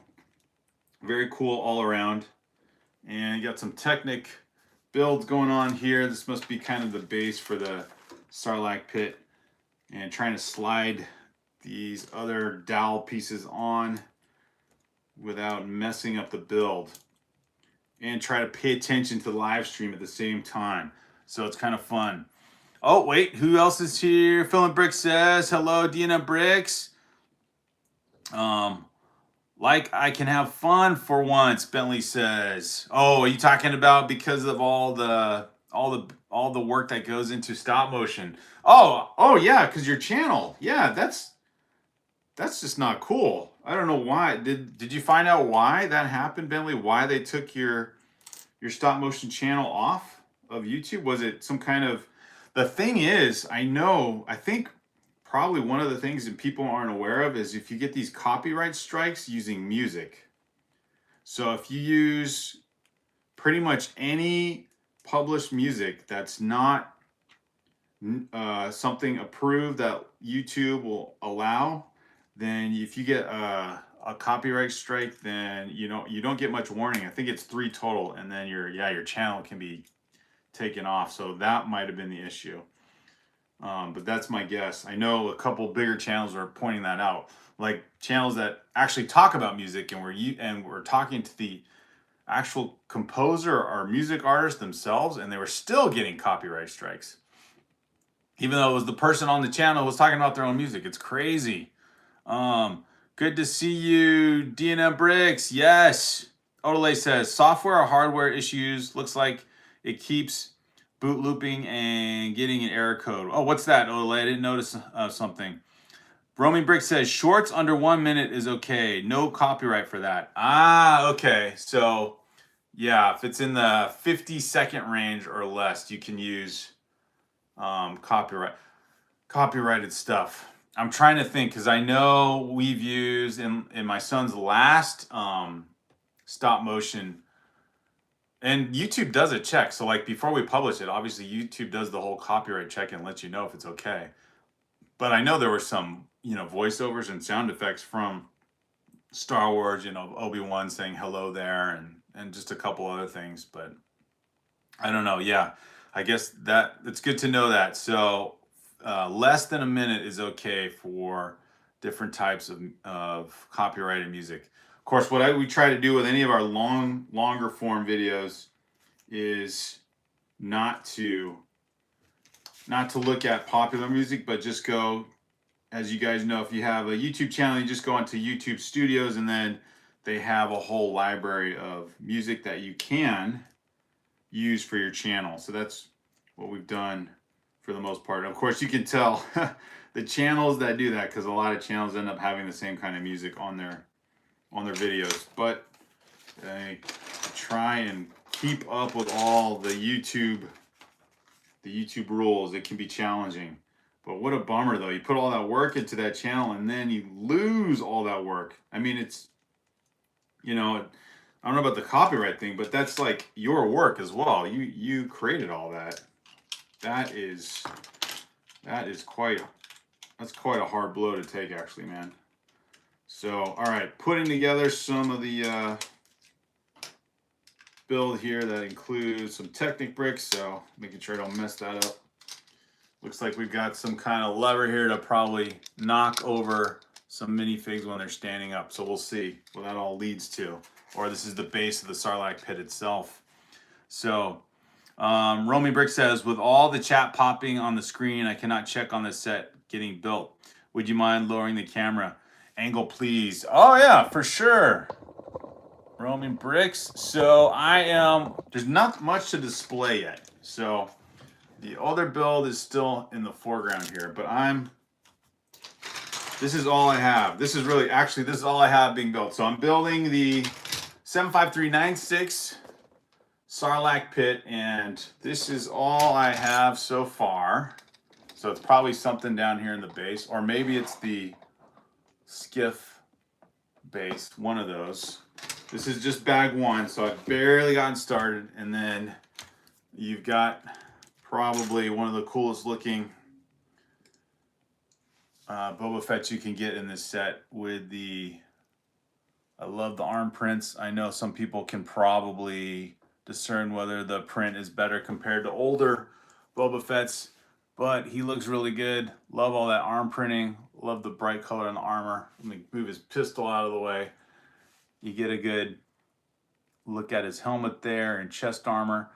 [SPEAKER 1] very cool all around. And you got some Technic builds going on here. This must be kind of the base for the Sarlac pit, and trying to slide these other dowel pieces on without messing up the build, and try to pay attention to the live stream at the same time. So it's kind of fun. Oh, wait, who else is here? Philip Bricks says, hello, Deanna Bricks. Like I can have fun for once, Bentley says. Oh, are you talking about because of all the work that goes into stop motion? Oh yeah, because your channel. Yeah, that's just not cool. I don't know why. Did you find out why that happened, Bentley? Why they took your stop motion channel off of YouTube? Was it some kind of... The thing is, I think probably one of the things that people aren't aware of is if you get these copyright strikes using music. So if you use pretty much any published music that's not something approved that YouTube will allow, then if you get a copyright strike, then you don't get much warning. I think it's 3 total, and then your channel can be taken off. So that might have been the issue. But that's my guess. I know a couple bigger channels are pointing that out, like channels that actually talk about music, and we're talking to the actual composer or music artist themselves, and they were still getting copyright strikes, even though it was the person on the channel who was talking about their own music. It's crazy. Good to see you, DNM Bricks. Yes. Odelay says, software or hardware issues. Looks like it keeps boot looping and getting an error code. Oh, what's that, Odelay? I didn't notice something. Roaming Brick says, shorts under 1 minute is okay. No copyright for that. Ah, okay. So, yeah, if it's in the 50-second range or less, you can use copyrighted stuff. I'm trying to think, because I know we've used in my son's last stop motion And YouTube does a check. So like before we publish it, obviously YouTube does the whole copyright check and lets you know if it's okay. But I know there were some, voiceovers and sound effects from Star Wars, Obi-Wan saying hello there and just a couple other things, but I don't know. Yeah. I guess that it's good to know that. So less than a minute is okay for different types of copyrighted music. Of course, what we try to do with any of our longer form videos is not to look at popular music, but just go, as you guys know, if you have a YouTube channel, you just go onto YouTube Studios, and then they have a whole library of music that you can use for your channel. So that's what we've done for the most part. And of course, you can tell the channels that do that, because a lot of channels end up having the same kind of music on their videos. But I try and keep up with all the YouTube rules. It can be challenging. But what a bummer, though. You put all that work into that channel and then you lose all that work. I mean, it's, I don't know about the copyright thing, but that's like your work as well. You created all that. That's quite a hard blow to take, actually, man. So, all right, putting together some of the build here that includes some Technic bricks, so making sure I don't mess that up. Looks like we've got some kind of lever here to probably knock over some minifigs when they're standing up. So we'll see what that all leads to. Or this is the base of the Sarlac pit itself. So Romy Brick says, with all the chat popping on the screen, I cannot check on this set getting built. Would you mind lowering the camera angle, please? Oh yeah, for sure. Romy Bricks. So there's not much to display yet. So the other build is still in the foreground here, but this is all I have. This is all I have being built. So I'm building the 75396 Sarlac pit, and this is all I have so far. So it's probably something down here in the base, or maybe it's the Skiff base, one of those. This is just bag one, so I've barely gotten started, and then you've got probably one of the coolest looking Boba Fett you can get in this set with I love the arm prints. I know some people can probably discern whether the print is better compared to older Boba Fett's, but he looks really good. Love all that arm printing. Love the bright color on the armor. Let me move his pistol out of the way. You get a good look at his helmet there and chest armor.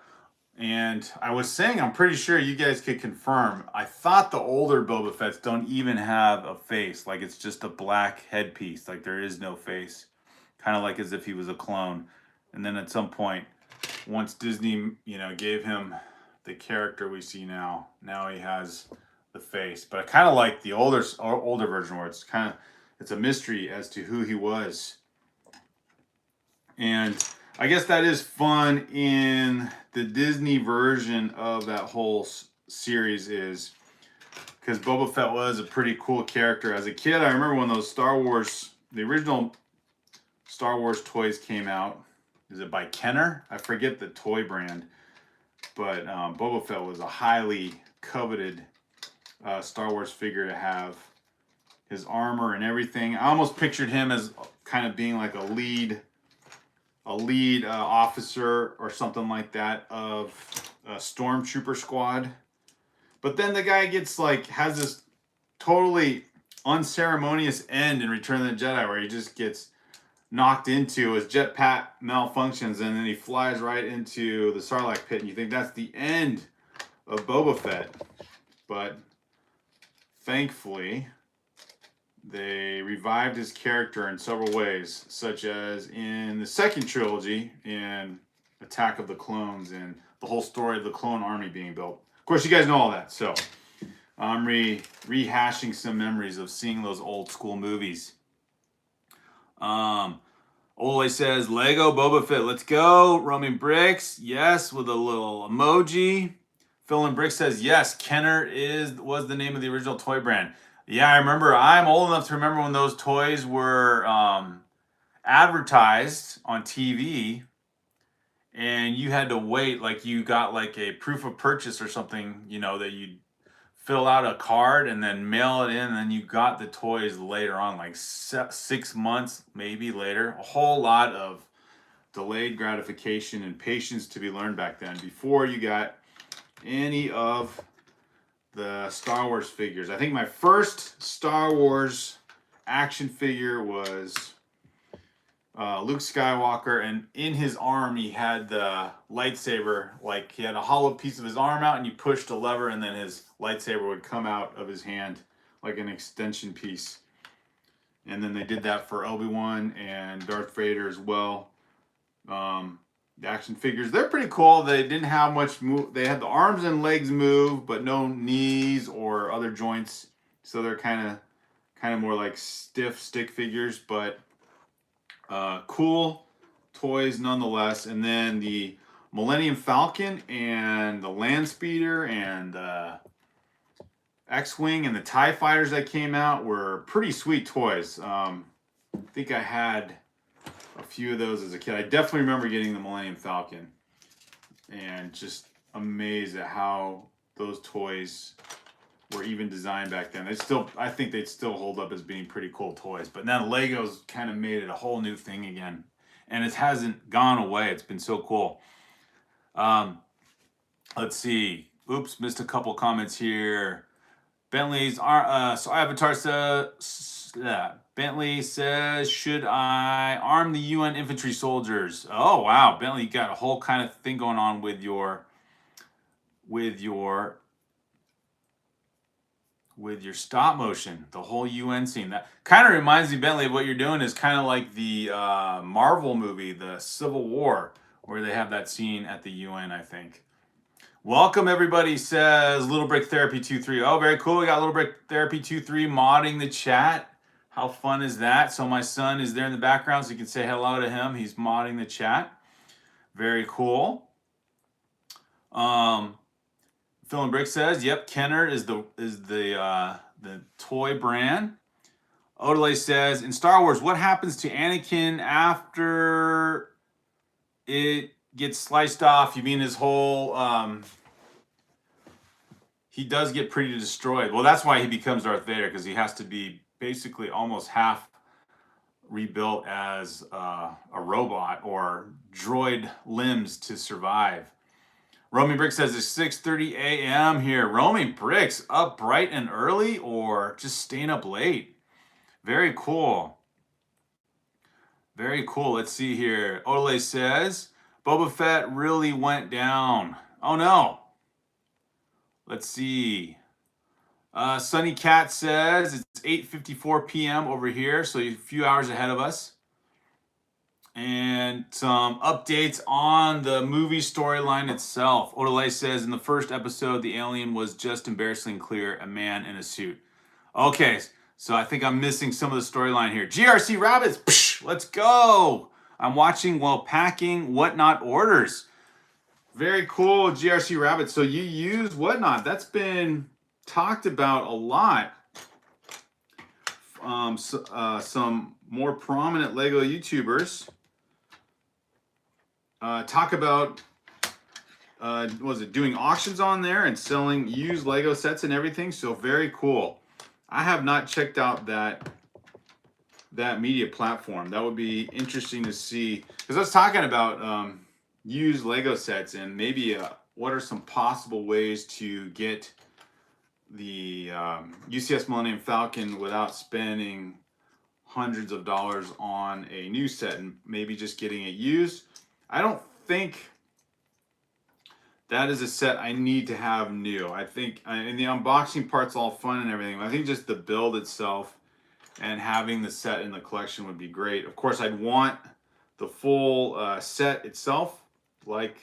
[SPEAKER 1] And I was saying, I'm pretty sure you guys could confirm, I thought the older Boba Fett's don't even have a face. Like, it's just a black headpiece. Like, there is no face. Kind of like as if he was a clone. And then at some point, once Disney, gave him the character we see now he has the face. But I kind of like the older version, where it's a mystery as to who he was. And I guess that is fun in the Disney version of that whole series, is because Boba Fett was a pretty cool character. As a kid, I remember when those the original Star Wars toys came out. Is it by Kenner? I forget the toy brand. But Boba Fett was a highly coveted Star Wars figure to have. His armor and everything. I almost pictured him as kind of being like a lead officer or something like that of a stormtrooper squad. But then the guy has this totally unceremonious end in Return of the Jedi, where he just gets knocked into, his jetpack malfunctions, and then he flies right into the Sarlacc pit, and you think that's the end of Boba Fett. But thankfully, they revived his character in several ways, such as in the second trilogy, in Attack of the Clones, and the whole story of the clone army being built. Of course, you guys know all that, so I'm rehashing some memories of seeing those old school movies. Ole says, Lego Boba Fett, let's go. Roaming Bricks, yes, with a little emoji. Phil and Brick says, yes, Kenner was the name of the original toy brand. Yeah, I remember. I'm old enough to remember when those toys were advertised on TV, and you had to wait, like you got like a proof of purchase or something, you know, that you'd fill out a card and then mail it in, and then you got the toys later on, like 6 months maybe later. A whole lot of delayed gratification and patience to be learned back then before you got any of the Star Wars figures. I think my first Star Wars action figure was Luke Skywalker, and in his arm he had the lightsaber. Like he had a hollow piece of his arm out, and you pushed a lever, and then his lightsaber would come out of his hand like an extension piece. And then they did that for Obi-Wan and Darth Vader as well. The action figures, they're pretty cool. They didn't have much move. They had the arms and legs move, but no knees or other joints. So they're kind of more like stiff stick figures, but cool toys nonetheless. And then the Millennium Falcon and the Land Speeder and the X-Wing and the TIE Fighters that came out were pretty sweet toys. I think I had a few of those as a kid. I definitely remember getting the Millennium Falcon and just amazed at how those toys were even designed back then. I think they'd still hold up as being pretty cool toys. But now Legos kind of made it a whole new thing again, and it hasn't gone away. It's been so cool. Let's see. Oops, missed a couple comments here. Bentley's so Avatar says, Bentley says, should I arm the UN infantry soldiers? Oh wow, Bentley, you got a whole kind of thing going on with your stop motion, the whole UN scene. That kind of reminds me, Bentley, of what you're doing is kind of like the Marvel movie, the Civil War, where they have that scene at the UN, I think. Welcome, everybody, says Little Brick Therapy 2-3. Oh, very cool. We got Little Brick Therapy 2-3 modding the chat. How fun is that? So my son is there in the background, so you can say hello to him. He's modding the chat. Very cool. Phil and Brick says, yep, Kenner is the toy brand. Odelay says, in Star Wars, what happens to Anakin after it gets sliced off? You mean his whole he does get pretty destroyed. Well, that's why he becomes Darth Vader, because he has to be basically almost half rebuilt as a robot or droid limbs to survive. Roaming Brick says it's 6:30 a.m. here. Roaming Bricks, up bright and early or just staying up late? Very cool. Very cool. Let's see here. Odele says, Boba Fett really went down. Oh no. Let's see. Sunny Cat says it's 8:54 p.m. over here, so a few hours ahead of us. And some updates on the movie storyline itself. Odele says in the first episode, the alien was just embarrassingly clear, a man in a suit. Okay, so I think I'm missing some of the storyline here. GRC Rabbits, psh, let's go. I'm watching while packing Whatnot orders. Very cool, GRC Rabbit. So you use Whatnot. That's been talked about a lot. Some more prominent Lego YouTubers talk about doing auctions on there and selling used Lego sets and everything. So very cool. I have not checked out that media platform. That would be interesting to see, because I was talking about used Lego sets and maybe what are some possible ways to get the UCS Millennium Falcon without spending hundreds of dollars on a new set and maybe just getting it used. I don't think that is a set I need to have new. I think, and the unboxing part's all fun and everything, but I think just the build itself and having the set in the collection would be great. Of course, I'd want the full set itself, like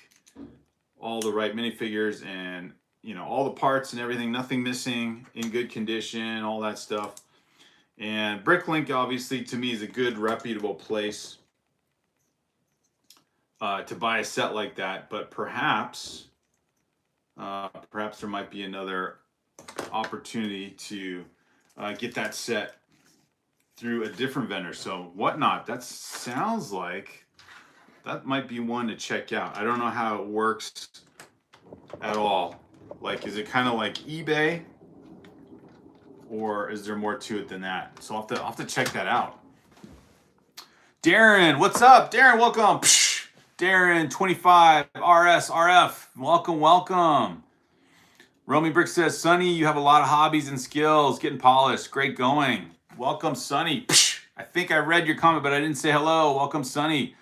[SPEAKER 1] all the right minifigures and, you know, all the parts and everything, nothing missing, in good condition, all that stuff. And Bricklink, obviously, to me is a good, reputable place to buy a set like that. But perhaps there might be another opportunity to get that set through a different vendor. So Whatnot, that sounds like That might be one to check out. I don't know how it works at all. Like, is it kind of like eBay, or is there more to it than that? So I'll have to check that out. Darren, what's up? Darren, welcome. Psh, Darren, 25 RS RF, welcome, welcome. Romy Brick says, Sonny, you have a lot of hobbies and skills. Getting polished. Great going. Welcome, Sonny. Psh, I think I read your comment, but I didn't say hello. Welcome, Sonny.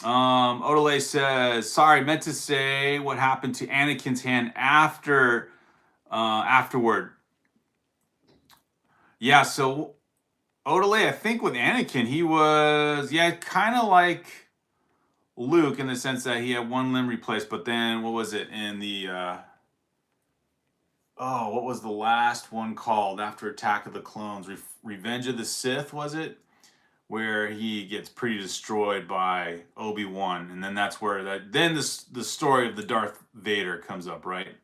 [SPEAKER 1] Odele says, sorry, meant to say what happened to Anakin's hand afterward. Yeah, so Odele, I think with Anakin, he was, kind of like Luke in the sense that he had one limb replaced, but then, what was it, in the, what was the last one called after Attack of the Clones? Revenge of the Sith, was it? Where he gets pretty destroyed by Obi-Wan, and then that's where the story of the Darth Vader comes up, right?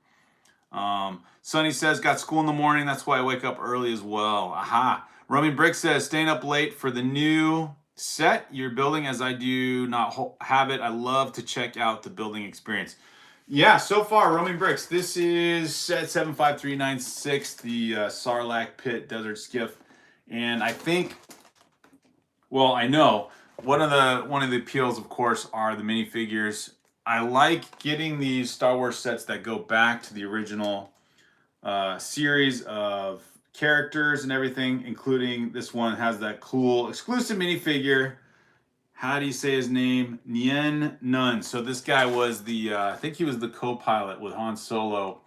[SPEAKER 1] Sonny says, got school in the morning, that's why I wake up early as well. Aha. Romy Brick says, staying up late for the new set you're building, as I do not have it. I love to check out the building experience. Yeah, so far, Romy Bricks, this is set 75396, the Sarlac Pitt Desert Skiff, and I think, well, I know one of the appeals, of course, are the minifigures. I like getting these Star Wars sets that go back to the original series of characters and everything, including this one has that cool exclusive minifigure. How do you say his name? Nien Nunn. So this guy was the, I think he was the co-pilot with Han Solo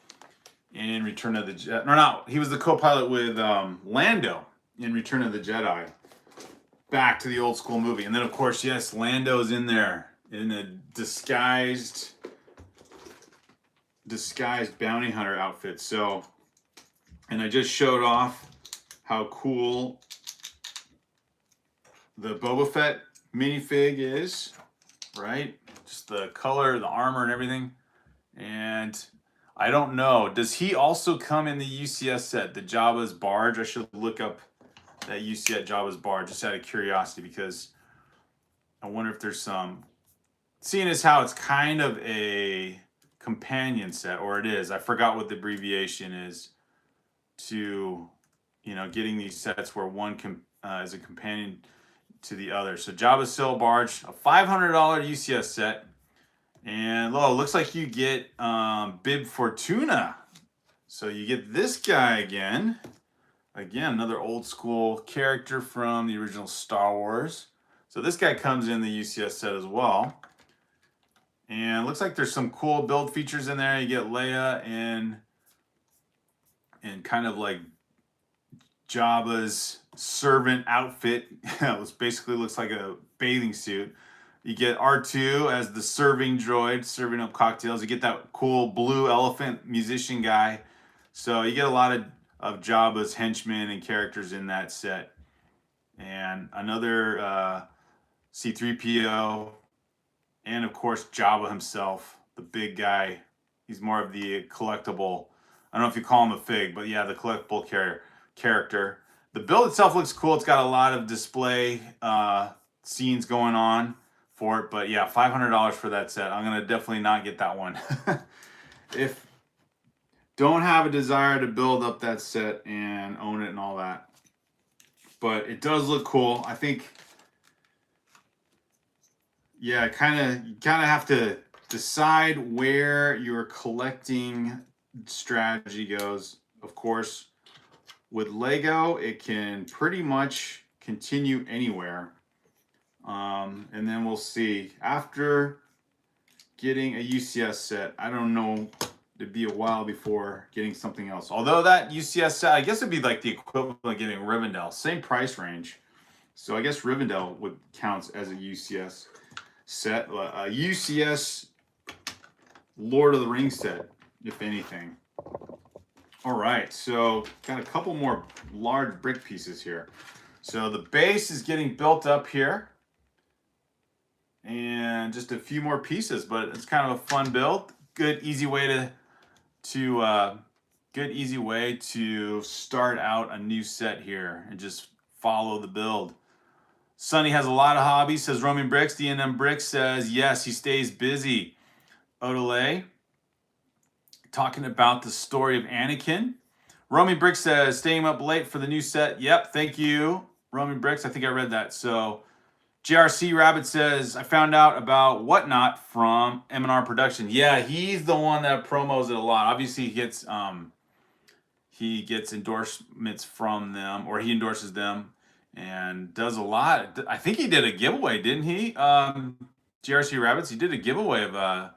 [SPEAKER 1] in Return of the Jedi. No, not, he was the co-pilot with Lando in Return of the Jedi. Back to the old school movie. And then, of course, yes, Lando's in there in a disguised bounty hunter outfit. So, and I just showed off how cool the Boba Fett minifig is, right? Just the color, the armor, and everything. And I don't know, does he also come in the UCS set, the Jabba's barge? I should look up that UCS Jabba's barge just out of curiosity, because I wonder if there's some, seeing as how it's kind of a companion set, or it is, I forgot what the abbreviation is to, getting these sets where one is a companion to the other. So Jabba's Sail Barge, a $500 UCS set. And looks like you get Bib Fortuna. So you get this guy again. Again, another old school character from the original Star Wars. So this guy comes in the UCS set as well. And looks like there's some cool build features in there. You get Leia in kind of like Jabba's servant outfit. It basically looks like a bathing suit. You get R2 as the serving droid, serving up cocktails. You get that cool blue elephant musician guy. So you get a lot of Jabba's henchmen and characters in that set. And another C-3PO. And of course, Jabba himself, the big guy. He's more of the collectible. I don't know if you call him a fig, but yeah, the collectible character. The build itself looks cool. It's got a lot of display scenes going on for it, but yeah, $500 for that set. I'm gonna definitely not get that one. If don't have a desire to build up that set and own it and all that, but it does look cool. I think, yeah, you kind of have to decide where your collecting strategy goes. Of course, with Lego, it can pretty much continue anywhere. And then we'll see. After getting a UCS set, I don't know, it'd be a while before getting something else. Although that UCS set, I guess it'd be like the equivalent of getting Rivendell. Same price range. So I guess Rivendell counts as a UCS set. A UCS Lord of the Rings set, if anything. All right, so got a couple more large brick pieces here. So the base is getting built up here. And just a few more pieces, but it's kind of a fun build. Good easy way to start out a new set here and just follow the build. Sonny has a lot of hobbies, says Roman Bricks. D&M Bricks says, yes, he stays busy. Odelay, talking about the story of Anakin. Roman Bricks says, staying up late for the new set. Yep, thank you, Roman Bricks. I think I read that. So, JRC Rabbit says, I found out about Whatnot from M&R Production. Yeah, he's the one that promos it a lot. Obviously, he gets endorsements from them, or he endorses them and does a lot. I think he did a giveaway, didn't he? GRC Rabbits, he did a giveaway of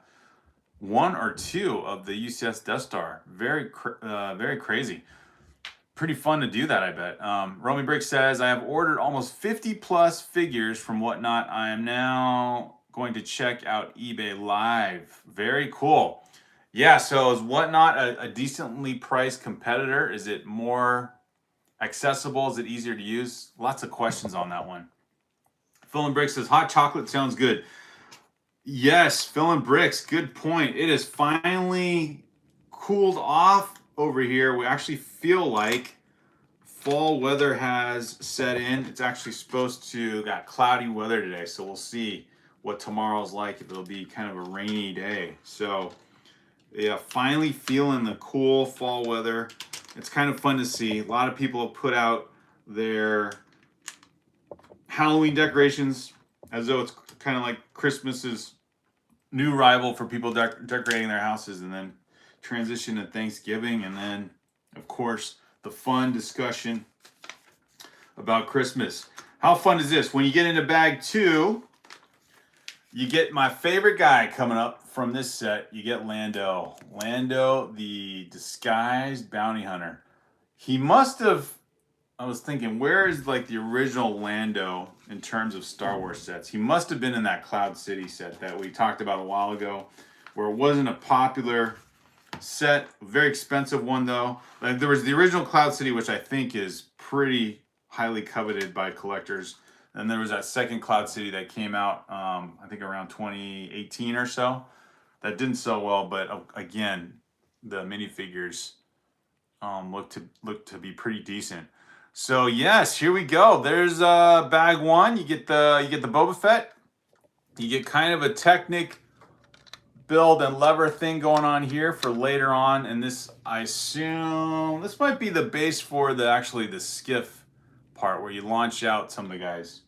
[SPEAKER 1] one or two of the UCS Death Star. Very crazy. Pretty fun to do that, I bet. Romy Brick says, I have ordered almost 50 plus figures from Whatnot. I am now going to check out eBay Live. Very cool. Yeah, so is Whatnot a decently priced competitor? Is it more accessible? Is it easier to use? Lots of questions on that one. Phil and Bricks says, hot chocolate sounds good. Yes, Phil and Bricks, good point. It is finally cooled off over here. We actually feel like fall weather has set in. It's actually supposed to got cloudy weather today, so we'll see what tomorrow's like, if it'll be kind of a rainy day. So yeah, finally feeling the cool fall weather. It's kind of fun to see. A lot of people have put out their Halloween decorations as though it's kind of like Christmas's new rival for people decorating their houses, and then transition to Thanksgiving, and then of course the fun discussion about Christmas. How fun is this? When you get into bag 2, you get my favorite guy coming up from this set. You get Lando. Lando, the disguised bounty hunter. He must have, I was thinking, where is like the original Lando in terms of Star Wars sets? He must have been in that Cloud City set that we talked about a while ago, where it wasn't a popular set, a very expensive one though. Like, there was the original Cloud City, which I think is pretty highly coveted by collectors. And there was that second Cloud City that came out, I think around 2018 or so. That didn't sell well, but again, the minifigures look to be pretty decent. So yes, here we go. There's bag 1. You get the Boba Fett. You get kind of a Technic build and lever thing going on here for later on, and this, I assume this might be the base for the Skiff part where you launch out some of the guys.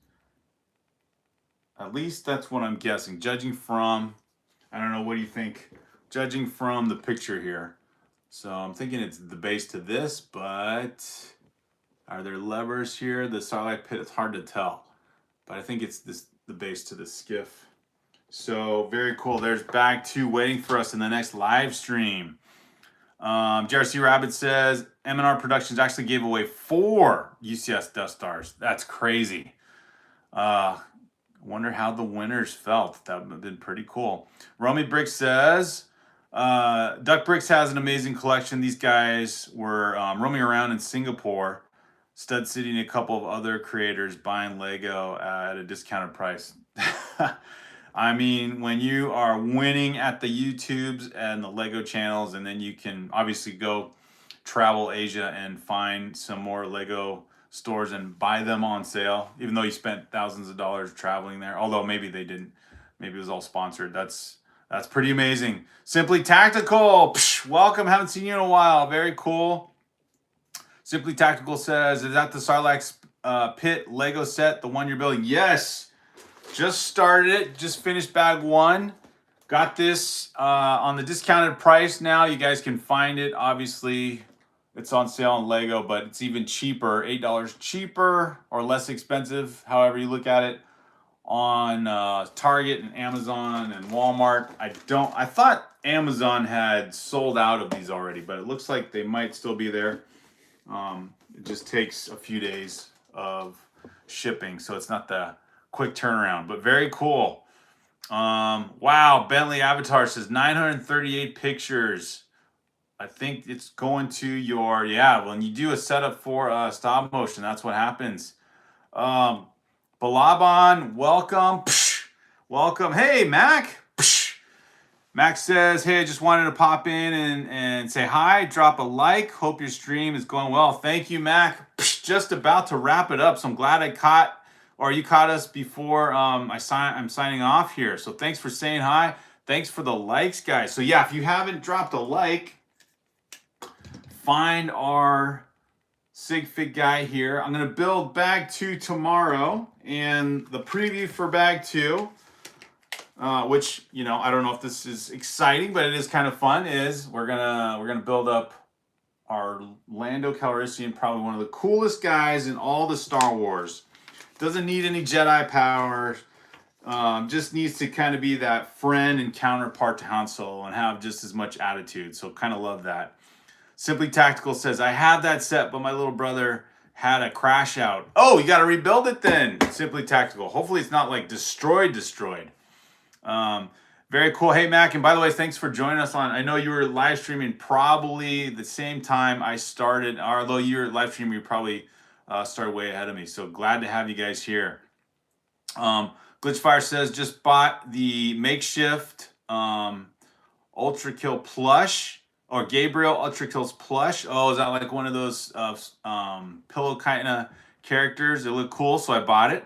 [SPEAKER 1] At least that's what I'm guessing, judging from, I don't know, what do you think? Judging from the picture here. So I'm thinking it's the base to this, but are there levers here? The Sarlac Pitt, it's hard to tell, but I think it's the base to the Skiff. So very cool. There's bag 2 waiting for us in the next live stream. JRC Rabbit says M&R Productions actually gave away 4 UCS Death Stars. That's crazy. Wonder how the winners felt. That would have been pretty cool. Romy Bricks says Duck Bricks has an amazing collection. These guys were roaming around in Singapore, Stud City, and a couple of other creators buying Lego at a discounted price. I mean, when you are winning at the YouTubes and the Lego channels, and then you can obviously go travel Asia and find some more Lego stores and buy them on sale, even though you spent thousands of dollars traveling there. Although maybe they didn't. Maybe it was all sponsored. That's pretty amazing. Simply Tactical, psh, welcome. Haven't seen you in a while. Very cool. Simply Tactical says, is that the Sarlac Pitt Lego set, the one you're building? Yes. Just started it, just finished bag 1. Got this on the discounted price now. You guys can find it. Obviously, it's on sale on Lego, but it's even cheaper, $8 cheaper or less expensive, however you look at it, on Target and Amazon and Walmart. I thought Amazon had sold out of these already, but it looks like they might still be there. It just takes a few days of shipping, so it's not the quick turnaround, but very cool. Wow, Bentley Avatar says 938 pictures. I think it's going to your, yeah, when you do a setup for stop motion, that's what happens. Balaban, welcome. Psh, welcome. Hey, Mac. Psh. Mac says, hey, I just wanted to pop in and say hi, drop a like. Hope your stream is going well. Thank you, Mac. Psh, just about to wrap it up, so I'm glad I caught or you caught us before I'm signing off here. So thanks for saying hi. Thanks for the likes, guys. So yeah, if you haven't dropped a like, find our sig fig guy here. I'm gonna build bag 2 tomorrow, and the preview for bag 2, which, you know, I don't know if this is exciting, but it is kind of fun, is we're gonna build up our Lando Calrissian, probably one of the coolest guys in all the Star Wars. Doesn't need any Jedi power. Just needs to kind of be that friend and counterpart to Han Solo and have just as much attitude. So kind of love that. Simply Tactical says, I have that set, but my little brother had a crash out. Oh, you got to rebuild it then. Simply Tactical. Hopefully it's not like destroyed. Very cool. Hey, Mac, and by the way, thanks for joining us on. I know you were live streaming probably the same time I started, although you were live streaming, you probably started way ahead of me. So glad to have you guys here. Glitchfire says, just bought the makeshift Ultra Kill plush. Or Gabriel Ultra Kills plush. Oh, is that like one of those pillow kind of characters? It looked cool, so I bought it.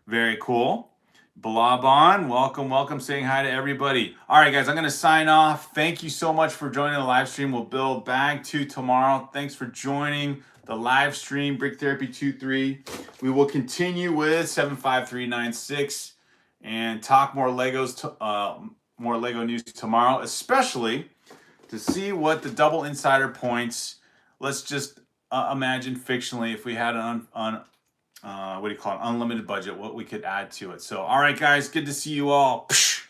[SPEAKER 1] Very cool. Blabon, welcome. Saying hi to everybody. All right, guys, I'm going to sign off. Thank you so much for joining the live stream. We'll build bag 2 tomorrow. Thanks for joining the live stream, Brick Therapy 2-3. We will continue with 75396 and talk more Legos, more Lego news tomorrow, especially to see what the double insider points. Let's just imagine fictionally if we had an what do you call it, unlimited budget, what we could add to it. So, all right, guys, good to see you all. Psh!